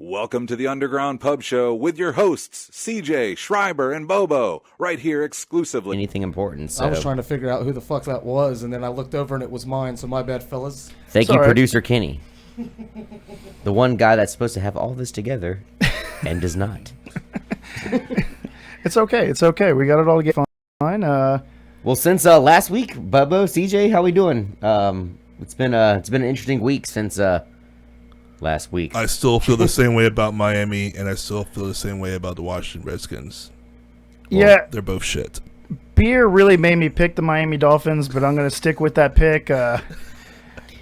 Welcome to the Underground Pub Show with your hosts, CJ, Schreiber, and Bobo, right here exclusively. Anything important, so. I was trying to figure out who the fuck that was, and then I looked over and it was mine, so my bad, fellas. Thank you, producer Kenny. The one guy that's supposed to have all this together and does not. It's okay. It's okay. We got it all together fine. Well, since last week, Bobo, CJ, how we doing? It's been an interesting week since last week. I still feel the same way about Miami, and I still feel the same way about the Washington Redskins. Well, yeah, they're both shit. Beer really made me pick the Miami Dolphins, but I'm going to stick with that pick. I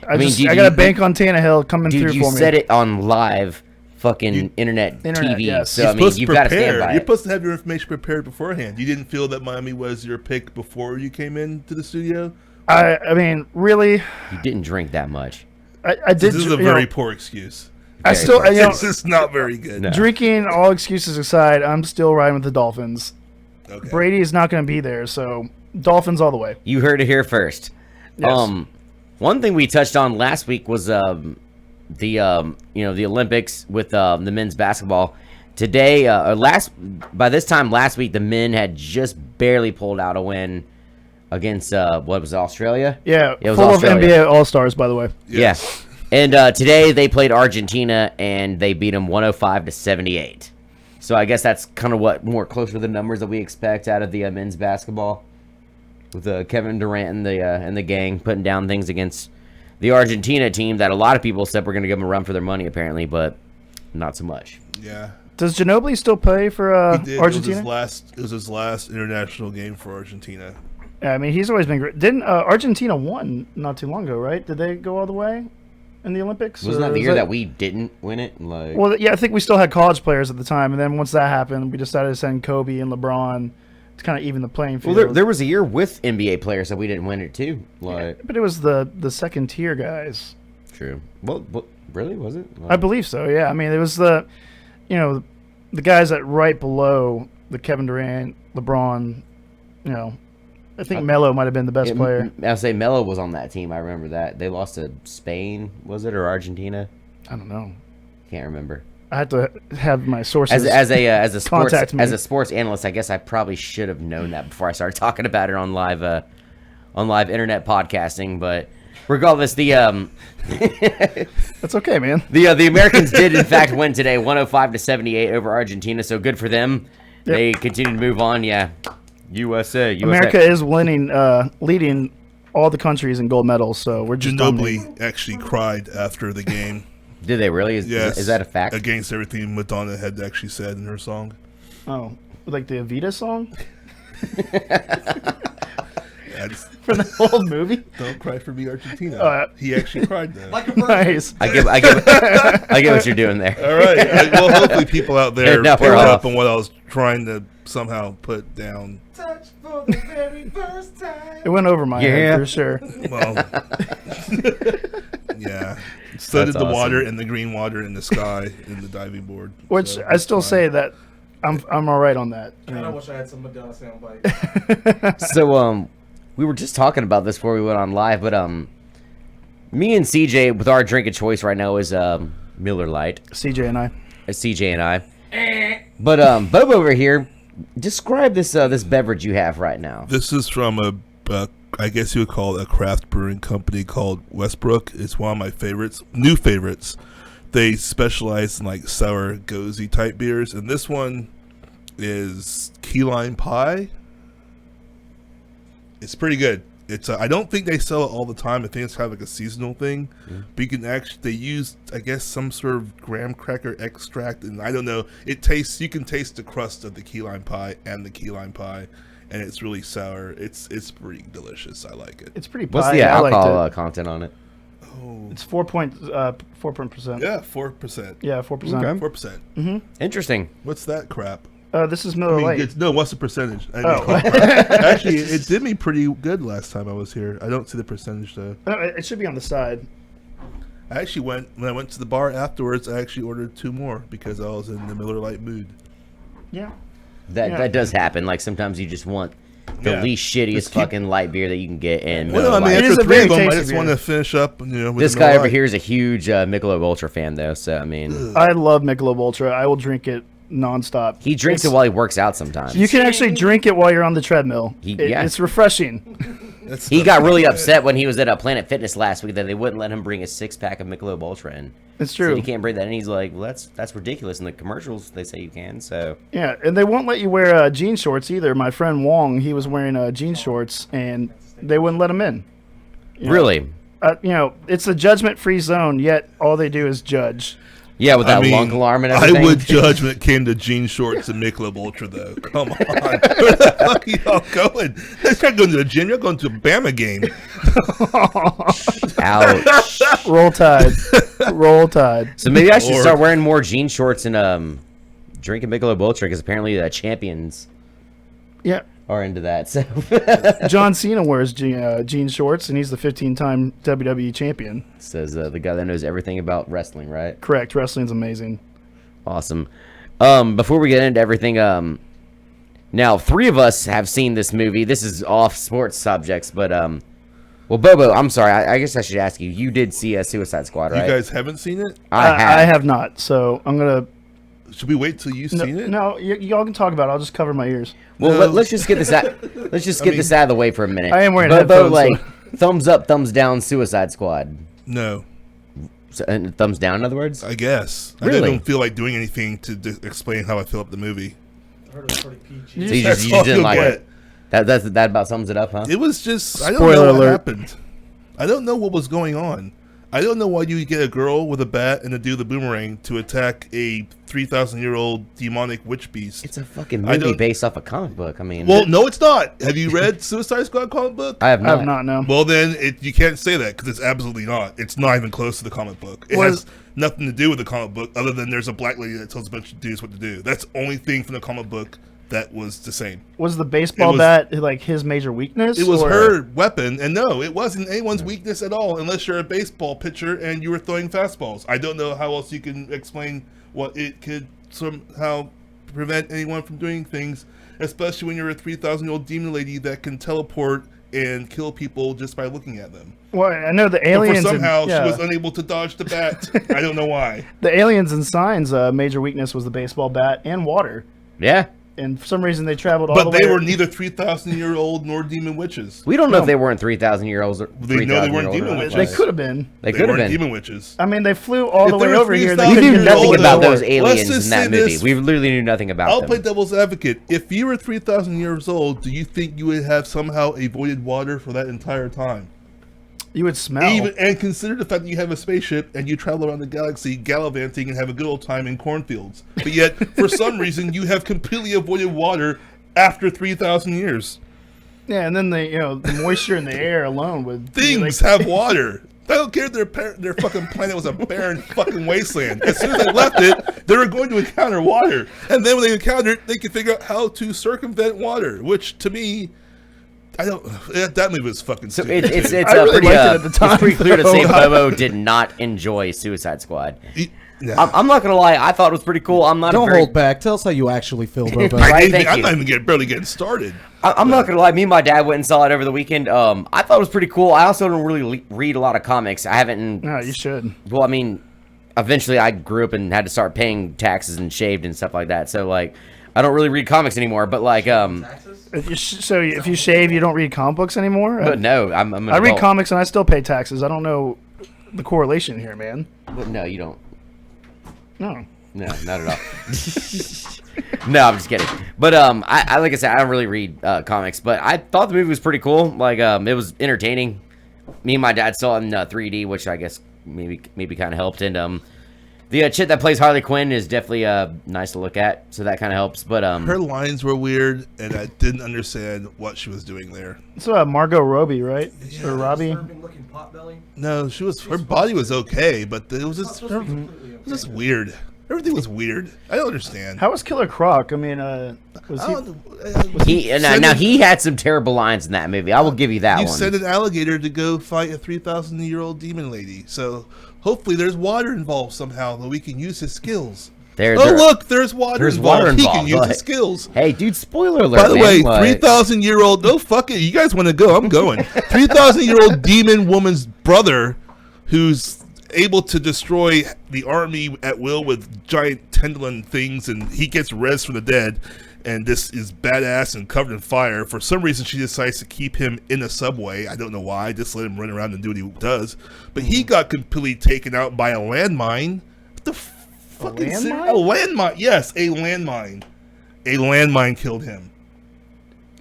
got to bank on Tannehill coming through for me. You said it on live fucking internet TV, yes. so I mean, you've got to stand by You're it. supposed to have your information prepared beforehand. You didn't feel that Miami was your pick before you came into the studio? I mean, really? You didn't drink that much. I did. This is a very poor excuse. This is not very good. No. Drinking all excuses aside, I'm still riding with the Dolphins. Okay. Brady is not going to be there, so Dolphins all the way. You heard it here first. Yes. One thing we touched on last week was the Olympics with the men's basketball. Today, by this time last week, the men had just barely pulled out a win against what was it, Australia? Yeah, it was full Australia. of NBA All-Stars, by the way. Yes. Yeah, and today they played Argentina and they beat them 105-78. So I guess that's kind of what more closer to the numbers that we expect out of the men's basketball, with Kevin Durant and the gang putting down things against the Argentina team that a lot of people said were going to give them a run for their money, apparently, but not so much. Yeah. Does Ginobili still play for He did. Argentina? It was his last international game for Argentina. Yeah, I mean, he's always been great. Didn't Argentina won not too long ago, right? Did they go all the way in the Olympics? Wasn't that the year that we didn't win it? Well, yeah, I think we still had college players at the time, and then once that happened, we decided to send Kobe and LeBron to kind of even the playing field. Well, there was a year with NBA players that we didn't win it too. Yeah, but it was the second tier guys. True. Well, really, was it? I believe so. Yeah, I mean, it was the guys that right below the Kevin Durant, LeBron. I think Melo might have been the best player. I'll say Melo was on that team. I remember that. They lost to Spain, was it, or Argentina? I don't know. Can't remember. I had to have my sources as a sports analyst. I guess I probably should have known that before I started talking about it on live internet podcasting. But regardless, that's okay, man. The Americans did in fact win today, 105-78 over Argentina. So good for them. Yep. They continue to move on. Yeah. USA. America is winning, leading all the countries in gold medals, so we're just Ginobili actually cried after the game. Did they really? Is that a fact? Against everything Madonna had actually said in her song. Oh, like the Evita song? From the old movie? Don't cry for me, Argentina. He actually cried there. Like a nice. I get what you're doing there. All right. Well, hopefully people out there picked up on what I was trying to somehow put down. Touch for the very first time. It went over my head for sure. Well, yeah. So did the water and the green water in the sky in the diving board. Which so I still say that I'm all right on that. I wish I had some Madonna soundbite. So we were just talking about this before we went on live, but me and CJ with our drink of choice right now is Miller Lite. CJ and I. But Bobo over here, describe this beverage you have right now. This is from I guess you would call it a craft brewing company called Westbrook. It's one of my new favorites. They specialize in like sour, gozy type beers, and this one is key lime pie. It's pretty good. It's I don't think they sell it all the time. I think it's kind of like a seasonal thing. Mm. But you can they use, I guess, some sort of graham cracker extract, and I don't know. You can taste the crust of the key lime pie and the key lime pie, and it's really sour. It's pretty delicious. I like it. It's pretty pie. What's the alcohol content on it? Oh, it's 4%. Yeah, 4%. Yeah, 4%. Okay. 4%. Mm-hmm. Interesting. What's that crap? This is Miller Lite. What's the percentage? Actually, it did me pretty good last time I was here. I don't see the percentage though. It should be on the side. I actually when I went to the bar afterwards, I actually ordered 2 more because I was in the Miller Lite mood. Yeah. That does happen. Like sometimes you just want the Yeah. least shittiest Just keep- fucking light beer that you can get. And Well, I mean, It is after a 3 very of them, I tasty just beer. want to finish up. With this the guy over Light. here is a huge Michelob Ultra fan, though. So I mean, I love Michelob Ultra. I will drink it nonstop. he drinks It's- it while he works out sometimes. You can actually drink it while you're on the treadmill. Yeah. It's refreshing. He got really upset when he was at Planet Fitness last week that they wouldn't let him bring a 6-pack of Michelob Ultra in. It's Said true. you can't bring that in. He's like, well, that's ridiculous. In the commercials, they say you can. So Yeah, and they won't let you wear jean shorts either. My friend Wong, he was wearing jean shorts, and they wouldn't let him in. really, It's a judgment-free zone. Yet all they do is judge. yeah, with that I mean, lunk alarm and I everything. would judge when it came to jean shorts and Michelob Ultra, though. Come on. Where the fuck are y'all going? That's not going to the gym. You're going to a Bama game. Ouch. Roll Tide, Roll Tide. So maybe I should Lord. start wearing more jean shorts and drinking Michelob Ultra because apparently the champions Yeah, are into that. So John Cena wears jean shorts, and he's the 15-time WWE champion. says the guy that knows everything about wrestling, right? Correct. Wrestling's amazing. Awesome. Before we get into everything, now 3 of us have seen this movie. This is off sports subjects, but well, Bobo, I'm sorry. I guess I should ask you. You did see Suicide Squad, right? You guys haven't seen it? I have not, so I'm gonna. Should we wait till you've seen it? No, y'all can talk about it. I'll just cover my ears. Well, No. let's just get this out. Let's just get this out of the way for a minute. I am wearing Bobo, headphones, like so- thumbs up, thumbs down, Suicide Squad. No, So, and thumbs down, in other words. I guess. Really? I don't feel like doing anything to explain how I feel about the movie. I heard it was pretty PG. So you That's just all didn't you'll like get. it. That about sums it up, huh? It was just, I don't Spoiler know what alert. happened. I don't know what was going on. I don't know why you get a girl with a bat and a dude with a boomerang to attack a 3,000-year-old demonic witch beast. It's a fucking I movie don't- based off a comic book. I mean, Well, no, it's not. Have you read Suicide Squad comic book? I have I not. have not. No. Well, then you can't say that because it's absolutely not. It's not even close to the comic book. It Was- has nothing to do with the comic book other than there's a black lady that tells a bunch of dudes what to do. That's the only thing from the comic book that was the same. Was the baseball It was- bat like his major weakness? It was or- her weapon, and no, it wasn't anyone's weakness at all, unless you're a baseball pitcher and you were throwing fastballs. I don't know how else you can explain what it could somehow prevent anyone from doing things, especially when you're a 3,000-year-old demon lady that can teleport and kill people just by looking at them. Well, I know the But aliens. for somehow yeah, she was unable to dodge the bat. I don't know why. the aliens and signs. Major weakness was the baseball bat and water. Yeah. And for some reason they traveled all But the way. they were neither 3,000-year-old nor demon witches. We don't know if they weren't 3,000-year-olds. They know they weren't demon witches. They could have been. They They could have weren't been. demon witches. I mean, they flew all If the they way were over here. They 3,000 We couldn't knew get nothing over about the those door. aliens just in that say movie. this. We literally knew nothing about I'll them. play devil's advocate. If you were 3,000 years old, do you think you would have somehow avoided water for that entire time? You would smell. Even and consider the fact that you have a spaceship and you travel around the galaxy gallivanting and have a good old time in cornfields. But yet, for some reason, you have completely avoided water after 3,000 years. Yeah, and then the moisture in the air alone would Things have water. I don't care if their fucking planet was a barren fucking wasteland. As soon as they left it, they were going to encounter water. And then when they encountered it, they could figure out how to circumvent water, which to me, I don't. That movie was fucking So stupid. it's I really pretty, liked it at the time, it's pretty clear to though. say Bobo did not enjoy Suicide Squad. Nah. I'm not gonna lie, I thought it was pretty cool. I'm not Don't a very, hold back. Tell us how you actually feel, Bobo. Right, thank I'm you. not even barely getting started. I'm not gonna lie. Me and my dad went and saw it over the weekend. I thought it was pretty cool. I also don't really read a lot of comics. I haven't. No, you should. Well, I mean, eventually I grew up and had to start paying taxes and shaved and stuff like that. So like, I don't really read comics anymore. But like, If you shave, you don't read comic books anymor? but no, I'm an I read adult. comics and I still pay taxes. I don't know the correlation here, man. But no, you don't. No. No, not at all. No, I'm just kidding. But I like I said, I don't really read comics, but I thought the movie was pretty cool. Like it was entertaining. Me and my dad saw it in 3D, which I guess maybe kind of helped. And the chick that plays Harley Quinn is definitely nice to look at, so that kind of helps. But Her lines were weird, and I didn't understand what she was doing there. So Margot Robbie, right? Or Robbie? looking pot belly. No, her body was okay, but it was just weird. Everything was weird. I don't understand. How was Killer Croc? I mean, was he? now he had some terrible lines in that movie. I will give you that You one. sent an alligator to go fight a 3,000-year-old demon lady, so hopefully there's water involved somehow that we can use his skills. Look, there's water there's involved. water He involved, can use but- his skills. Hey, dude, spoiler alert. By the man, way, what? 3,000-year-old. No, fuck it. You guys want to go? I'm going. 3,000-year-old demon woman's brother, who's able to destroy the army at will with giant tendril things, and he gets res from the dead. And this is badass and covered in fire. For some reason, she decides to keep him in a subway. I don't know why. Just let him run around and do what he does. But he got completely taken out by a landmine. What the fucking landmine? A landmine. Yes, a landmine. A landmine killed him.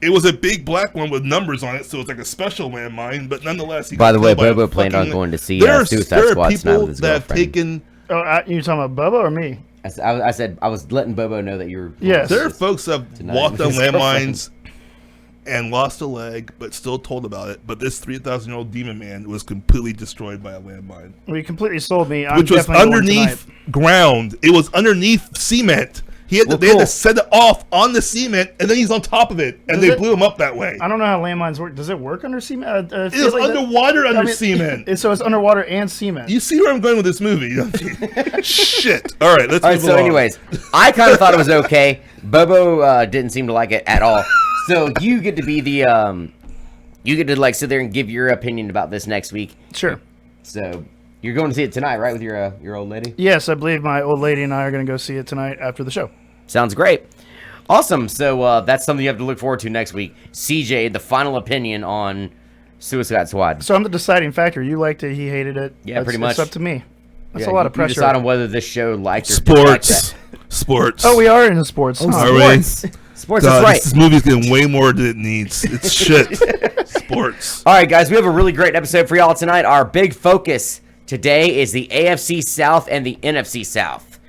It was a big black one with numbers on it, so it's like a special landmine. But nonetheless, he By got the way, killed by a Bobo planned on fucking- going to see There Suicide are Squad tonight people with his that have girlfriend. taken. Oh, you talking about Bubba or me? I said I was letting Bobo know that you were. Yes. There are folks that have Tonight walked with on his girlfriend. landmines and lost a leg, but still told about it. But this 3,000-year-old demon man was completely destroyed by a landmine, Well, you completely sold me. I'm which was definitely going underneath tonight. ground. It was underneath cement. They had cool. to set it off on the cement, and then he's on top of it, and Does they it- blew him up that way. I don't know how landmines work. Does it work under cement? It is underwater under cement. So it's underwater and cement. You see where I'm going with this movie, don't you? Shit. All right, let's All right, move so along. anyways, I kind of thought it was okay. Bobo didn't seem to like it at all. So you get to be the you get to like sit there and give your opinion about this next week. Sure. So you're going to see it tonight, right, with your old lady? Yes, I believe my old lady and I are going to go see it tonight after the show. Sounds great. Awesome. So that's something you have to look forward to next week. CJ, the final opinion on Suicide Squad. So I'm the deciding factor. You liked it, he hated it. Yeah, pretty much. It's up to me. That's Yeah, a lot of you pressure. decide on whether this show liked or didn't like Sports. that. Sports. Oh, we are into sports. huh? Are we? Sports, God, that's right. this movie's getting way more than it needs. It's shit. Sports. All right, guys, we have a really great episode for y'all tonight. Our big focus today is the AFC South and the NFC South.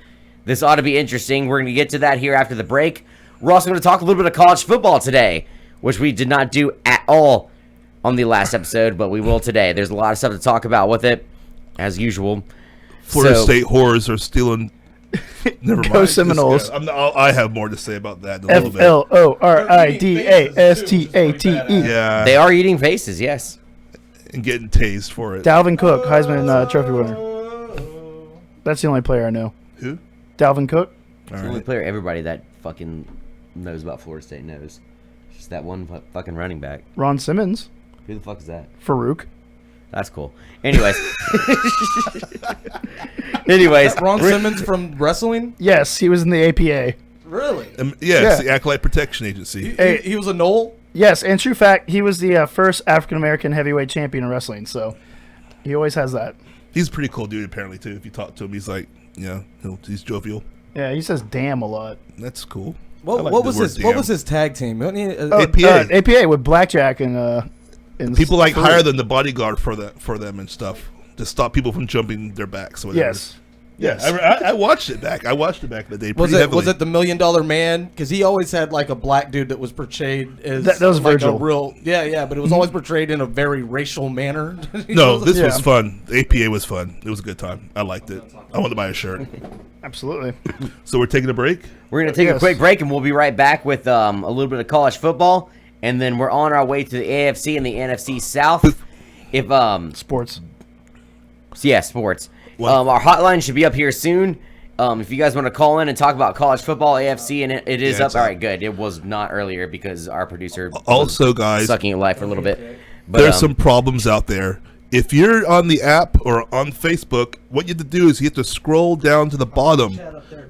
This ought to be interesting. We're going to get to that here after the break. We're also going to talk a little bit of college football today, which we did not do at all on the last episode, but we will today. There's a lot of stuff to talk about with it, as usual. Florida So- State whores are stealing. Never mind. Go Seminoles. I have more to say about that in a little bit. FLORIDASTATE. Yeah, They are eating faces, yes. and getting tased for it. Dalvin Cook, Heisman Trophy winner. That's the only player I know. Who? Dalvin Cook. All The only right. player everybody that fucking knows about Florida State knows. Just that one fucking running back. Ron Simmons. Who the fuck is that? Farouk. That's cool. Anyways. Anyways. Ron Simmons from wrestling? Yes, he was in the APA. Really? Yes, Yeah. the Acolyte Protection Agency. He was a Knoll? Yes, and true fact, he was the first African American heavyweight champion in wrestling. So he always has that. He's a pretty cool dude, apparently, too. If you talk to him, he's like, he's jovial. Yeah, he says "damn" a lot. That's cool. I What, like what the was word his damn. What was his tag team? Wasn't he, APA. APA with blackjack and People like Farouk. hire them the bodyguard for them and stuff to stop people from jumping their backs. Or whatever. Yes. Yeah, I watched it back. I watched it back in the day. was Pretty it heavily. was it the $1 Million Man? Because he always had like a black dude that was portrayed as That was like Virgil. a real but it was always portrayed in a very racial manner. No, this Yeah. was fun. The APA was fun. It was a good time. I liked it. I wanted to buy a shirt. Absolutely. So we're taking a break. We're going to take a Yes. quick break, and we'll be right back with a little bit of college football, and then we're on our way to the AFC and the NFC South. If Sports. sports. What? Our hotline should be up here soon. If you guys want to call in and talk about college football, AFC, and it is Yeah, up. it's All up. right, good. It was not earlier because our producer Also, guys, sucking at life for a little bit. But, there's some problems out there. If you're on the app or on Facebook, what you have to do is you have to scroll down to the bottom.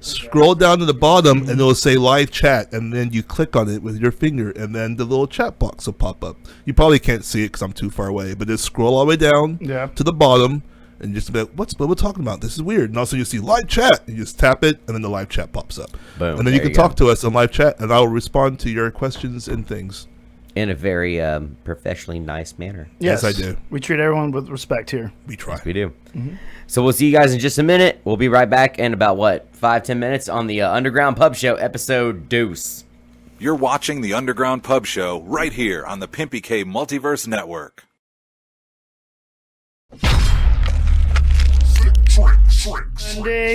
Scroll down to the bottom, and it'll say live chat, and then you click on it with your finger, and then the little chat box will pop up. You probably can't see it because I'm too far away, but just scroll all the way down Yeah. to the bottom, and just be like, what we're talking about? This is weird. And also you see live chat, and you just tap it, and then the live chat pops up. Boom, And then you there can you go. talk to us on live chat, and I'll respond to your questions and things. in a very professionally nice manner. Yes, I do. We treat everyone with respect here. We try. We do. So we'll see you guys in just a minute. We'll be right back in about, 5-10 minutes on the Underground Pub Show episode Deuce. You're watching the Underground Pub Show right here on the Pimpy K Multiverse Network.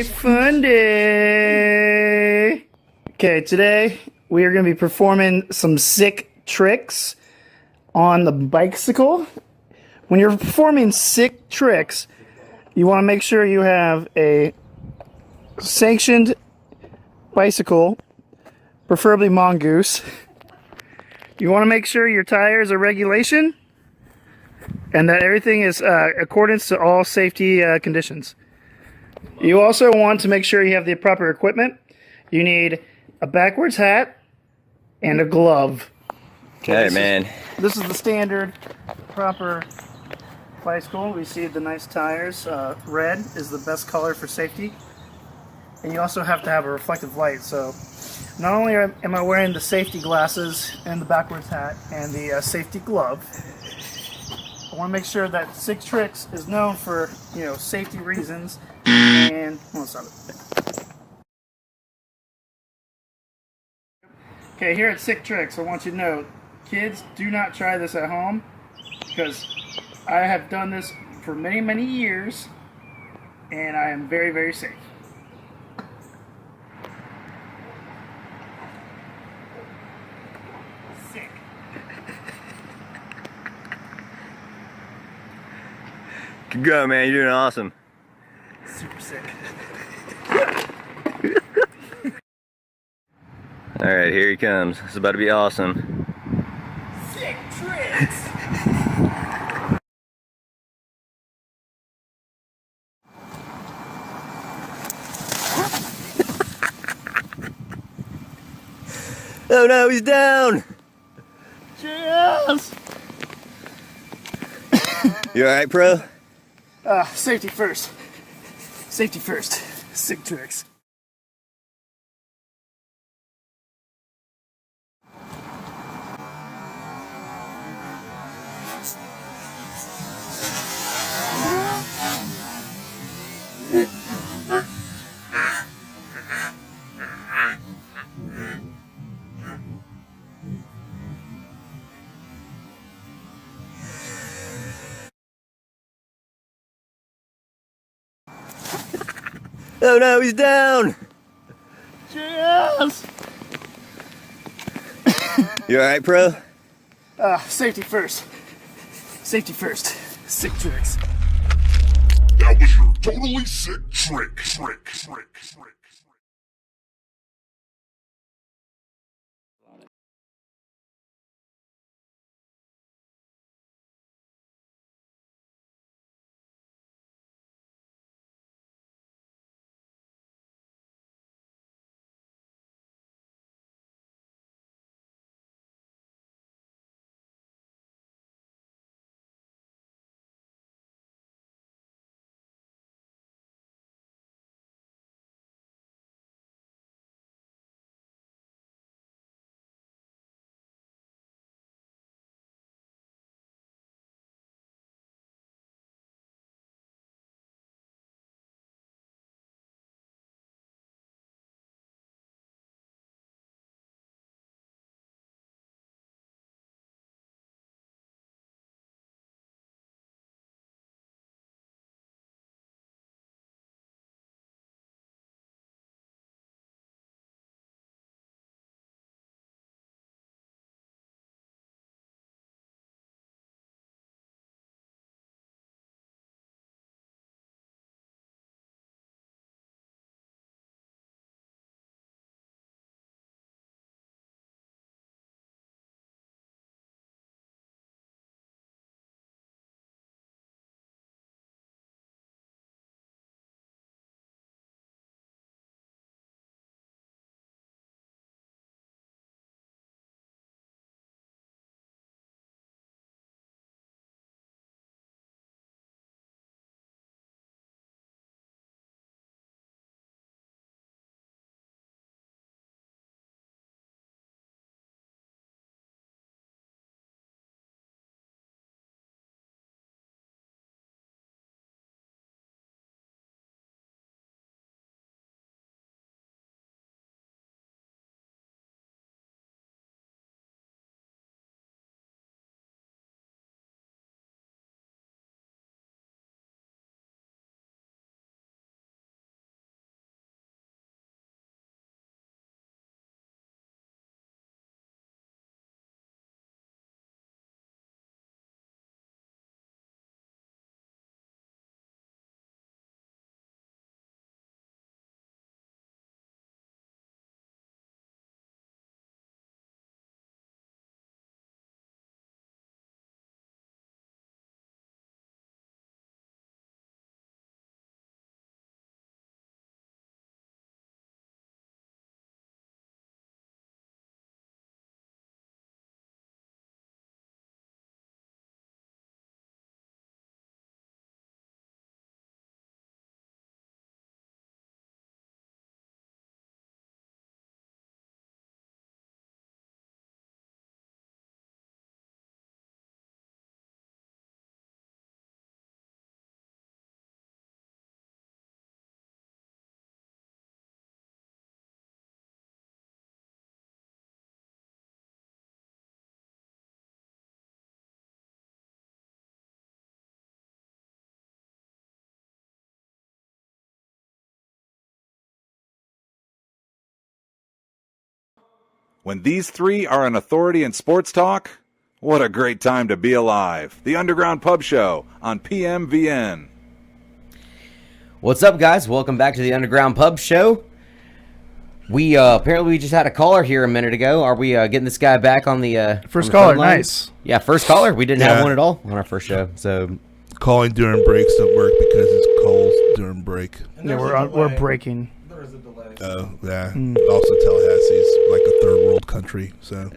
Fun day. Okay, today we are going to be performing some sick tricks on the bicycle. When you're performing sick tricks, you want to make sure you have a sanctioned bicycle, preferably mongoose. You want to make sure your tires are regulation and that everything is accordance to all safety conditions. You also want to make sure you have the proper equipment. You need a backwards hat and a glove. Okay, man. This is the standard proper bicycle. We see the nice tires. Red is the best color for safety. And you also have to have a reflective light. So not only am I wearing the safety glasses and the backwards hat and the safety glove, I want to make sure that Sick Tricks is known for, safety reasons. And stop it. Okay, here at Sick Tricks, I want you to know, kids, do not try this at home because I have done this for many, many years, and I am very, very safe. Sick. Good go, man. You're doing awesome. Super sick. All right, here he comes. It's about to be awesome. Sick Tricks! Oh no, he's down. Cheers! You all right, pro? Safety first. Safety first. Sick Tricks. Oh no, he's down. Cheers! You all right, pro? Safety first. Safety first. Sick Tricks. That was your totally sick trick. When these three are an authority in sports talk, what a great time to be alive. The Underground Pub Show on PMVN. What's up, guys? Welcome back to the Underground Pub Show. We apparently we just had a caller here a minute ago. Are we getting this guy back on the First on the caller, phone line? nice. Yeah, first caller. We didn't have Yeah. one at all on our first show. So Calling during breaks don't work because it's calls during break. Yeah, we're breaking. There is a delay. Oh, yeah. Also, Tallahassee's like a third world country. So,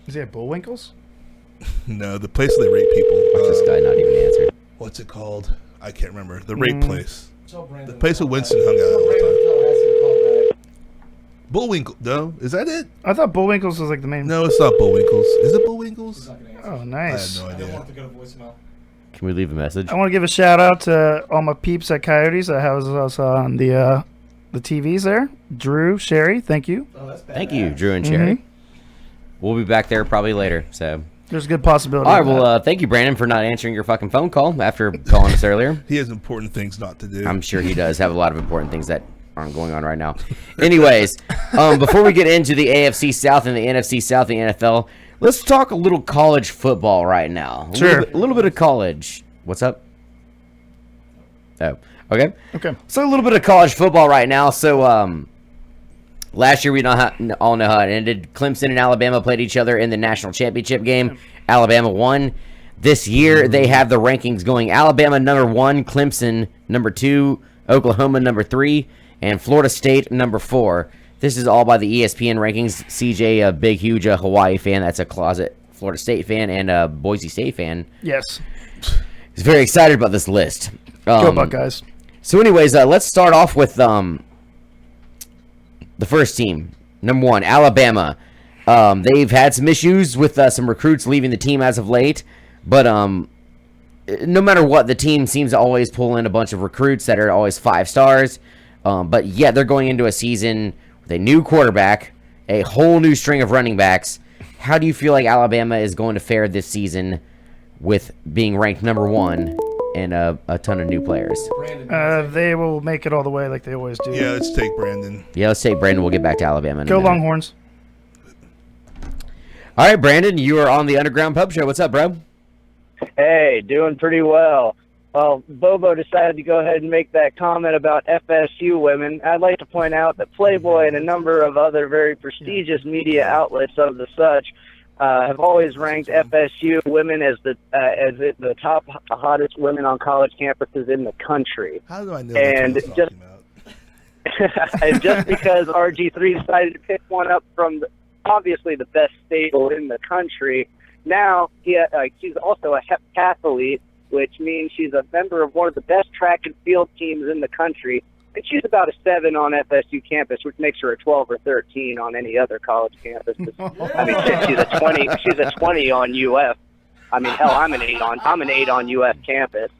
Is he at Bullwinkles? no, the place they rape people. watch this guy not even answer. What's it called? I can't remember. The rape place. Tell Brandon The place to where call Winston back. hung out Tell all the Brandon time. Tallahassee to call back. Bullwinkle. No, is that it? I thought Bullwinkles was like the main. No, it's not Bullwinkles. Is it Bullwinkles? Not gonna answer. Oh, I nice. have no I don't idea. want it to go to voicemail. Can we leave a message? I want to give a shout out to all my peeps at Coyotes that has us on the TVs there. Drew, Sherry, thank you. Oh, that's bad. Thank you, Drew and Cherry. Mhm. We'll be back there probably later. So, There's a good possibility. all right. of that. Well, thank you, Brandon, for not answering your fucking phone call after calling us earlier. He has important things not to do. I'm sure he does have a lot of important things that aren't going on right now. Anyways, before we get into the AFC South and the NFC South and the NFL, let's talk a little college football right now. Sure. A little bit of college. What's up? Oh, okay. Okay. So a little bit of college football right now. So last year we all know how it ended. Clemson and Alabama played each other in the national championship game. Alabama won. This year they have the rankings going: Alabama number 1, Clemson number 2, Oklahoma number 3, and Florida State number 4. This is all by the ESPN rankings. CJ, a big, huge Hawaii fan. That's a closet Florida State fan and a Boise State fan. Yes. He's very excited about this list. Go Buckeyes. So anyways, let's start off with the first team. Number 1, Alabama. They've had some issues with some recruits leaving the team as of late. But no matter what, the team seems to always pull in a bunch of recruits that are always 5 stars. But yet they're going into a season with a new quarterback, a whole new string of running backs. How do you feel like Alabama is going to fare this season with being ranked number 1 and a ton of new players? Brandon, They will make it all the way like they always do. Yeah, let's take Brandon. Yeah, let's take Brandon. We'll get back to Alabama in a Go minute. Longhorns. All right, Brandon, you are on the Underground Pub Show. What's up, bro? Hey, doing pretty well. Well, Bobo decided to go ahead and make that comment about FSU women. I'd like to point out that Playboy and a number of other very prestigious media outlets of the such have always ranked FSU women as the top hottest women on college campuses in the country. How do I know And that's what I was talking about? And just because RG3 decided to pick one up from obviously the best stable in the country, now she's also a heptathlete, which means she's a member of one of the best track and field teams in the country. And she's about a 7 on FSU campus, which makes her a 12 or 13 on any other college campus. I mean, shit, she's a 20. She's a 20 on UF. I mean, hell, I'm an 8 on UF campus.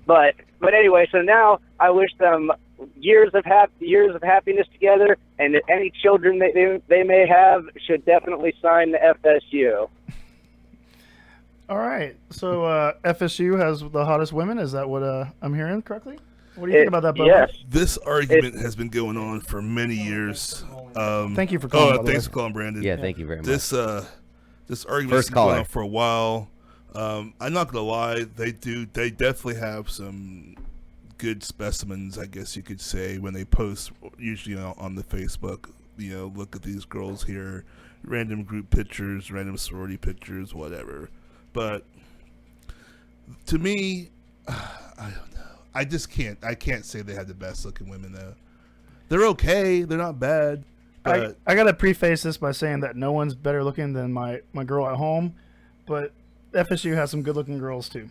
But anyway, so now I wish them years of happiness together, and that any children they may have should definitely sign the FSU. All right. So FSU has the hottest women. Is that what I'm hearing correctly? What do you think about that, Bobo? Yes. This argument has been going on for many years. Thank you for calling, by the thanks way. for calling, Brandon. Yeah, thank you very much. This argument First has been going caller. on for a while. I'm not gonna lie, they definitely have some good specimens, I guess you could say, when they post usually on the Facebook. Look at these girls here, random group pictures, random sorority pictures, whatever. But to me, I don't know. I just can't. I can't say they have the best looking women though. They're okay. They're not bad. But I gotta preface this by saying that no one's better looking than my girl at home, but FSU has some good looking girls too,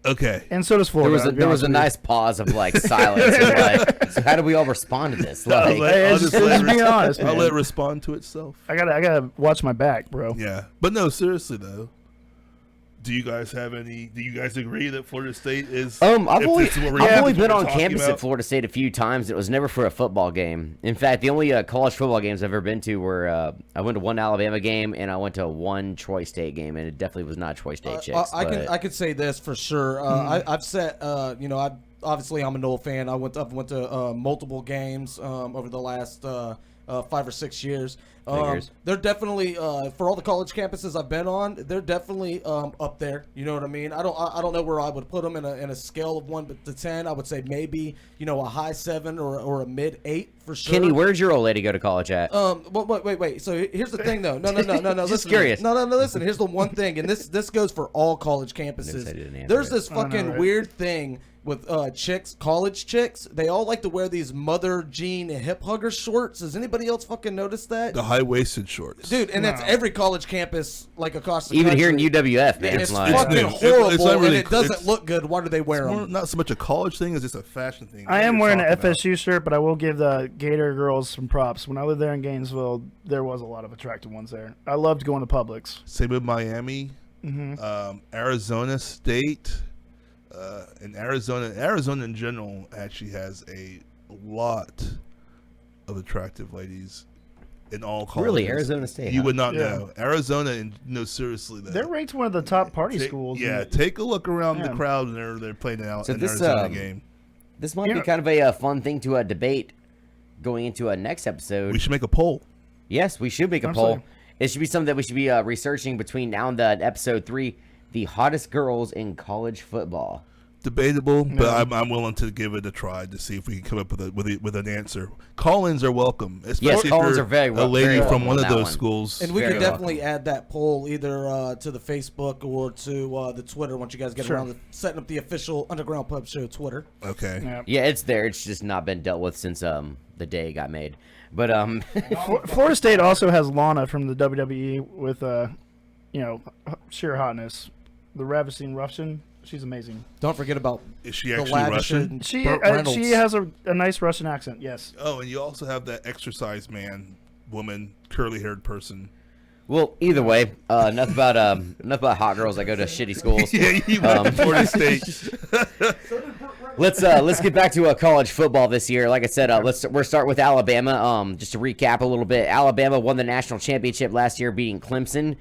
okay. and so does Florida. There was a nice pause of like silence. And, like, so how do we all respond to this? Like, Hey, I'll it's just let just being honest, I'll man. let it respond to itself. I gotta watch my back, bro. Yeah, but no, seriously though. Do you guys agree that Florida State is? I've if only, this is what I've only we're been on talking campus about? at Florida State a few times. It was never for a football game. In fact, the only college football games I've ever been to were I went to one Alabama game and I went to one Troy State game, and it definitely was not Troy State chicks. I could say this for sure. I've said, obviously I'm an old fan. I went to multiple games over the last 5 or 6 years. Figures. They're definitely for all the college campuses I've been on, they're definitely up there. You know what I mean? I don't know where I would put them in a scale of 1 to 10. I would say maybe a high 7 or a mid 8 for sure. Kenny, where'd your old lady go to college at? Wait. So here's the thing, though. No. Listen, curious. No. Listen. Here's the one thing, and this goes for all college campuses. There's this fucking weird thing with college chicks. They all like to wear these mother jean hip hugger shorts. Has anybody else fucking noticed that? The high-waisted shorts. Dude, and that's every college campus, like, across the Even country. here in UWF, man. It's like, fucking horrible, and it doesn't look good. Why do they wear More, them? not so much a college thing as just a fashion thing. I am wearing an FSU shirt, but I will give the Gator girls some props. When I lived there in Gainesville, there was a lot of attractive ones there. I loved going to Publix. Same with Miami, Arizona State, and Arizona in general actually has a lot of attractive ladies in all colleges. Really, Arizona State? You huh? would not know. Arizona, and no, seriously, though. They're ranked one of the top party schools. Yeah, take a look around the crowd when they're playing an Arizona game. This might be kind of a fun thing to debate going into a next episode. We should make a poll. Yes, we should make a poll. It should be something that we should be researching between now and episode 3. The hottest girls in college football. Debatable, but I'm willing to give it a try to see if we can come up with an answer. Call-ins are welcome, especially call-ins if are very a lady welcome from one on of that those one. schools. And we Very could definitely add that poll either to the Facebook or to the Twitter once you guys get around to setting up the official Underground Pub Show Twitter. Okay. Yeah, it's there. It's just not been dealt with since the day it got made. But Florida State also has Lana from the WWE with sheer hotness. The Ravishing Russian. She's amazing. Don't forget about Is she actually Russian? She has a nice Russian accent. Yes. Oh, and you also have that exercise man, woman, curly-haired person. well, either way, enough about hot girls that go to shitty schools. Yeah, you went to Florida State. Let's get back to college football this year. Like I said, we're start with Alabama. Just to recap a little bit, Alabama won the national championship last year, beating Clemson.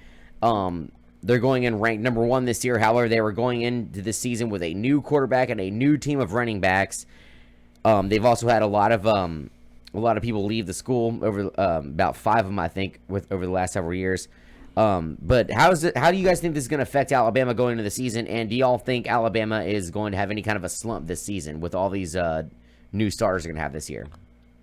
They're going in ranked number 1 this year. However, they were going into this season with a new quarterback and a new team of running backs. They've also had a lot of people leave the school over about 5 of them, I think, over the last several years. But how do you guys think this is going to affect Alabama going into the season? And do y'all think Alabama is going to have any kind of a slump this season with all these new starters they're going to have this year?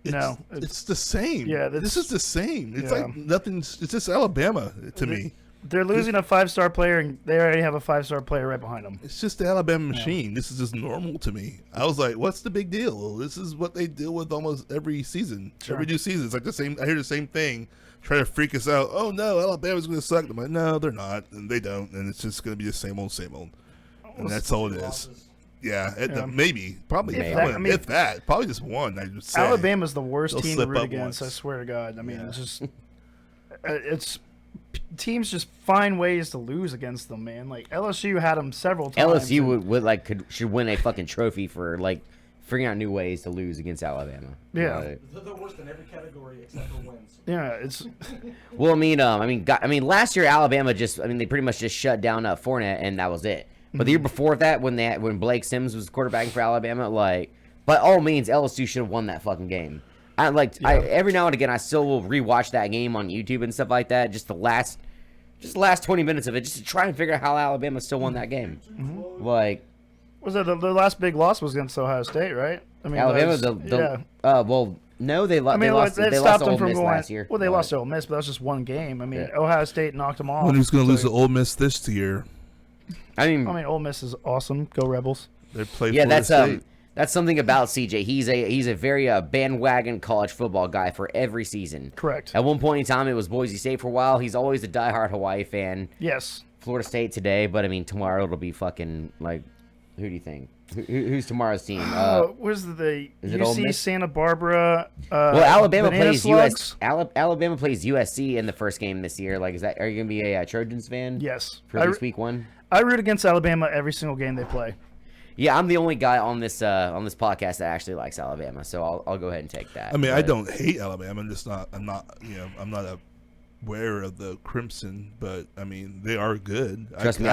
No, it's the same. Yeah, this is the same. It's like nothing's. It's just Alabama to me. They're losing a 5-star player, and they already have a 5-star player right behind them. It's just the Alabama machine. This is just normal to me. I was like, what's the big deal? This is what they deal with almost every season. Every new season. It's like the same. I hear the same thing. Try to freak us out. Oh, no, Alabama's going to suck. I'm like, no, they're not. And they don't. And it's just going to be the same old, same old. And that's all it is. Yeah, maybe. Probably. If that. Probably just one, I would say. Alabama's the worst team to root against, once. I swear to God. I mean, it's teams just find ways to lose against them, man. Like LSU had them several times. LSU should win a fucking trophy for figuring out new ways to lose against Alabama. Yeah, They're the worst in every category except for wins. Yeah, it's. Well, I mean, last year Alabama they pretty much just shut down Fournette and that was it. But the year before that, when Blake Sims was quarterbacking for Alabama, by all means, LSU should have won that fucking game. Every now and again, I still will rewatch that game on YouTube and stuff like that. Just the last 20 minutes of it, just to try and figure out how Alabama still won that game. Was it the last big loss was against Ohio State, right? I mean, Alabama. No, they lost. They They stopped lost to them Ole from Miss going. last year. Well, they lost to Ole Miss, but that was just one game. I mean, Ohio State knocked them off. Who's going to lose to Ole Miss this year? I mean, Ole Miss is awesome. Go Rebels. They play. Yeah, Florida State. that's something about CJ. He's a very bandwagon college football guy for every season. Correct. At one point in time, it was Boise State for a while. He's always a diehard Hawaii fan. Yes. Florida State today, but I mean tomorrow it'll be fucking who do you think? Who's tomorrow's team? Where's the is it Ole UC Miss? Santa Barbara? Well, Alabama Banana plays Slugs? Alabama plays USC in the first game this year. Are you gonna be a Trojans fan? Yes. For this week 1. I root against Alabama every single game they play. Yeah, I'm the only guy on this podcast that actually likes Alabama, so I'll go ahead and take that. I mean, I don't hate Alabama. I'm not aware of the Crimson, but I mean, they are good. Trust me,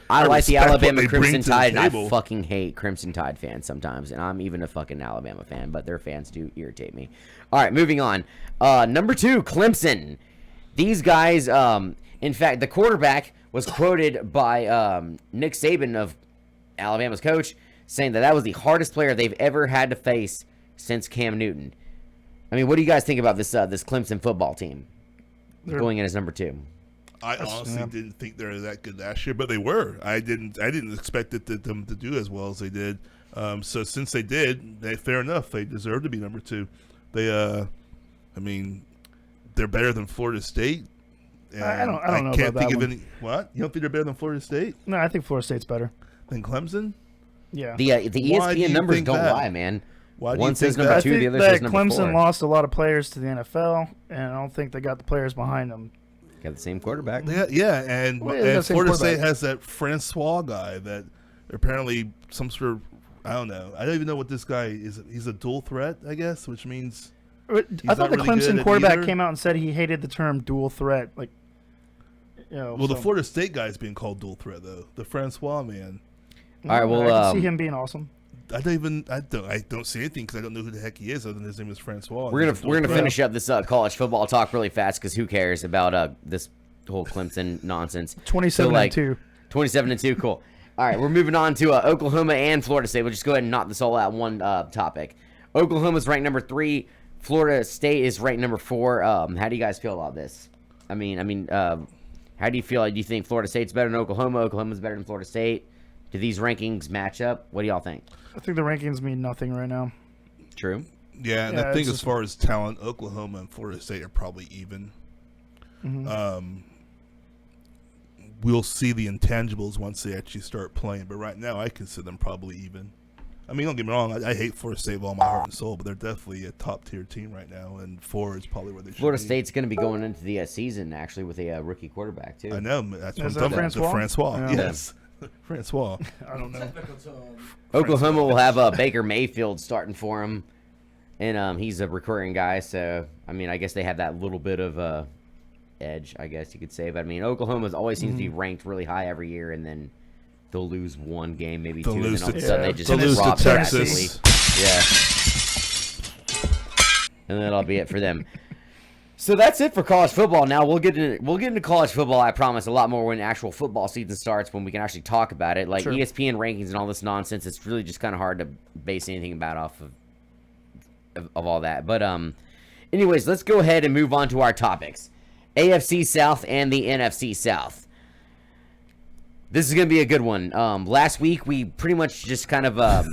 I like the respect what Alabama they bring Crimson to the Tide, and I table. fucking hate Crimson Tide fans sometimes, and I'm even a fucking Alabama fan, but their fans do irritate me. All right, moving on. Number 2, Clemson. These guys, in fact, the quarterback was quoted by Nick Saban, of Alabama's coach, saying that was the hardest player they've ever had to face since Cam Newton. I mean, what do you guys think about this Clemson football team going in as number 2? I honestly didn't think they were that good last year, but they were. I didn't expect them to do as well as they did. So since they did, fair enough. They deserve to be number 2. They, I mean, they're better than Florida State. And I don't know can't about think that of one. any. What? You don't think they're better than Florida State? No, I think Florida State's better. Than Clemson? Yeah. The Why do ESPN you numbers think don't that? lie, man. Why do One you says think number that? 2, the I think other that says number Clemson 4. lost a lot of players to the NFL, and I don't think they got the players behind them. Got the same quarterback. Yeah, and, Well, yeah, and same Florida State quarterback. has that Francois guy that apparently some sort of, I don't know. I don't even know what this guy is. He's a dual threat, I guess, which means I thought not the really good Clemson at quarterback either. came out and said he hated the term dual threat. Like, well, the Florida State guy is being called dual threat though. The Francois man. All right, well, I can see him being awesome. I don't see anything because I don't know who the heck he is other than his name is Francois. We're gonna finish up this college football talk really fast because who cares about this whole Clemson nonsense? 27-2. 27-2, cool. All right, we're moving on to Oklahoma and Florida State. We'll just go ahead and knock this all out in one topic. Oklahoma's ranked number 3. Florida State is ranked number 4. How do you guys feel about this? I mean, how do you feel? Do you think Florida State's better than Oklahoma? Oklahoma's better than Florida State? Do these rankings match up? What do y'all think? I think the rankings mean nothing right now. True. Yeah, and Yeah, I think it's as far as talent, Oklahoma and Florida State are probably even. We'll see the intangibles once they actually start playing, but right now I consider them probably even. I mean, don't get me wrong, I hate Florida State with all my heart and soul, but they're definitely a top-tier team right now, and 4 is probably where they should Florida be. State's going to be going into the season, actually, with a rookie quarterback, too. I know, that's what I'm Is that talking about. Francois? The Francois, Yeah. yes. Francois. I don't know. Oklahoma will have Baker Mayfield starting for him, and he's a recurring guy, so, I mean, I guess they have that little bit of edge, I guess you could say. But, I mean, Oklahoma's always seems to be ranked really high every year, and then they'll lose one game, maybe They'll 2, and lose then all of a to- sudden yeah. they just They'll lose to drop Texas. drastically. Yeah. And that'll be it for them. So that's it for college football. Now we'll get into college football, I promise, a lot more when actual football season starts, when we can actually talk about it. Like Sure. ESPN rankings and all this nonsense, it's really just kind of hard to base anything about off of all that. But anyways, let's go ahead and move on to our topics. AFC South and the NFC South. This is going to be a good one. Last week, we pretty much just kind of,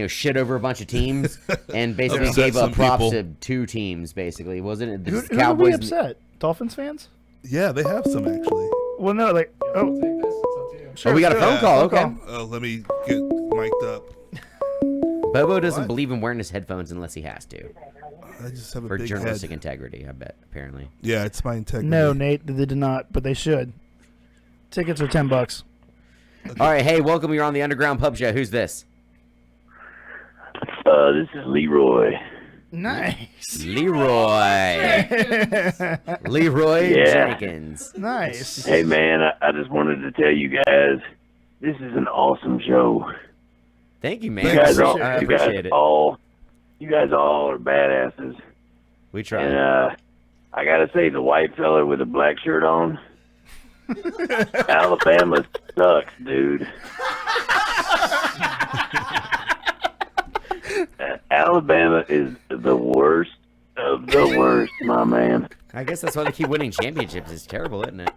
shit over a bunch of teams and basically Upset gave some props people. to 2 teams, basically. Wasn't it? Who The did we Cowboys. upset? Dolphins fans? Yeah, they have some actually. Well, no, like, oh, Oh, we got a phone call. Okay. Let me get mic'd up. Bobo doesn't What? believe in wearing his headphones unless he has to. I just have a For big journalistic head. integrity, I bet, apparently. Yeah, it's my integrity. no, Nate, they did not, but they should. Tickets are $10. All right, hey, welcome. You're on the Underground Pub Show. Who's this? This is Leroy. Nice. Leroy. Leroy Yeah. Jenkins. Nice. Hey, man, I just wanted to tell you guys, this is an awesome show. Thank you, man. You guys all, I you guys appreciate it. all are badasses. We try. And I gotta say, the white fella with the black shirt on, Alabama sucks, dude. Alabama is the worst of the worst, my man. I guess that's why they keep winning championships. It's terrible, isn't it?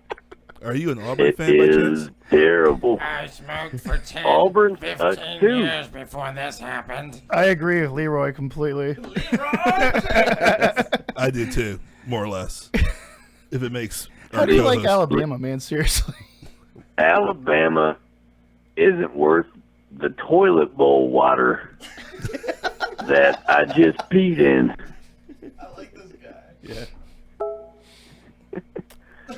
Are you an Auburn It fan by chance? is terrible. I smoked for 10, Auburn, 15 too. years before this happened. I agree with Leroy completely. I do too, more or less. If it makes. How do you like co-host- Alabama, man? Seriously. Alabama isn't worth the toilet bowl water that I just peed in. Yeah.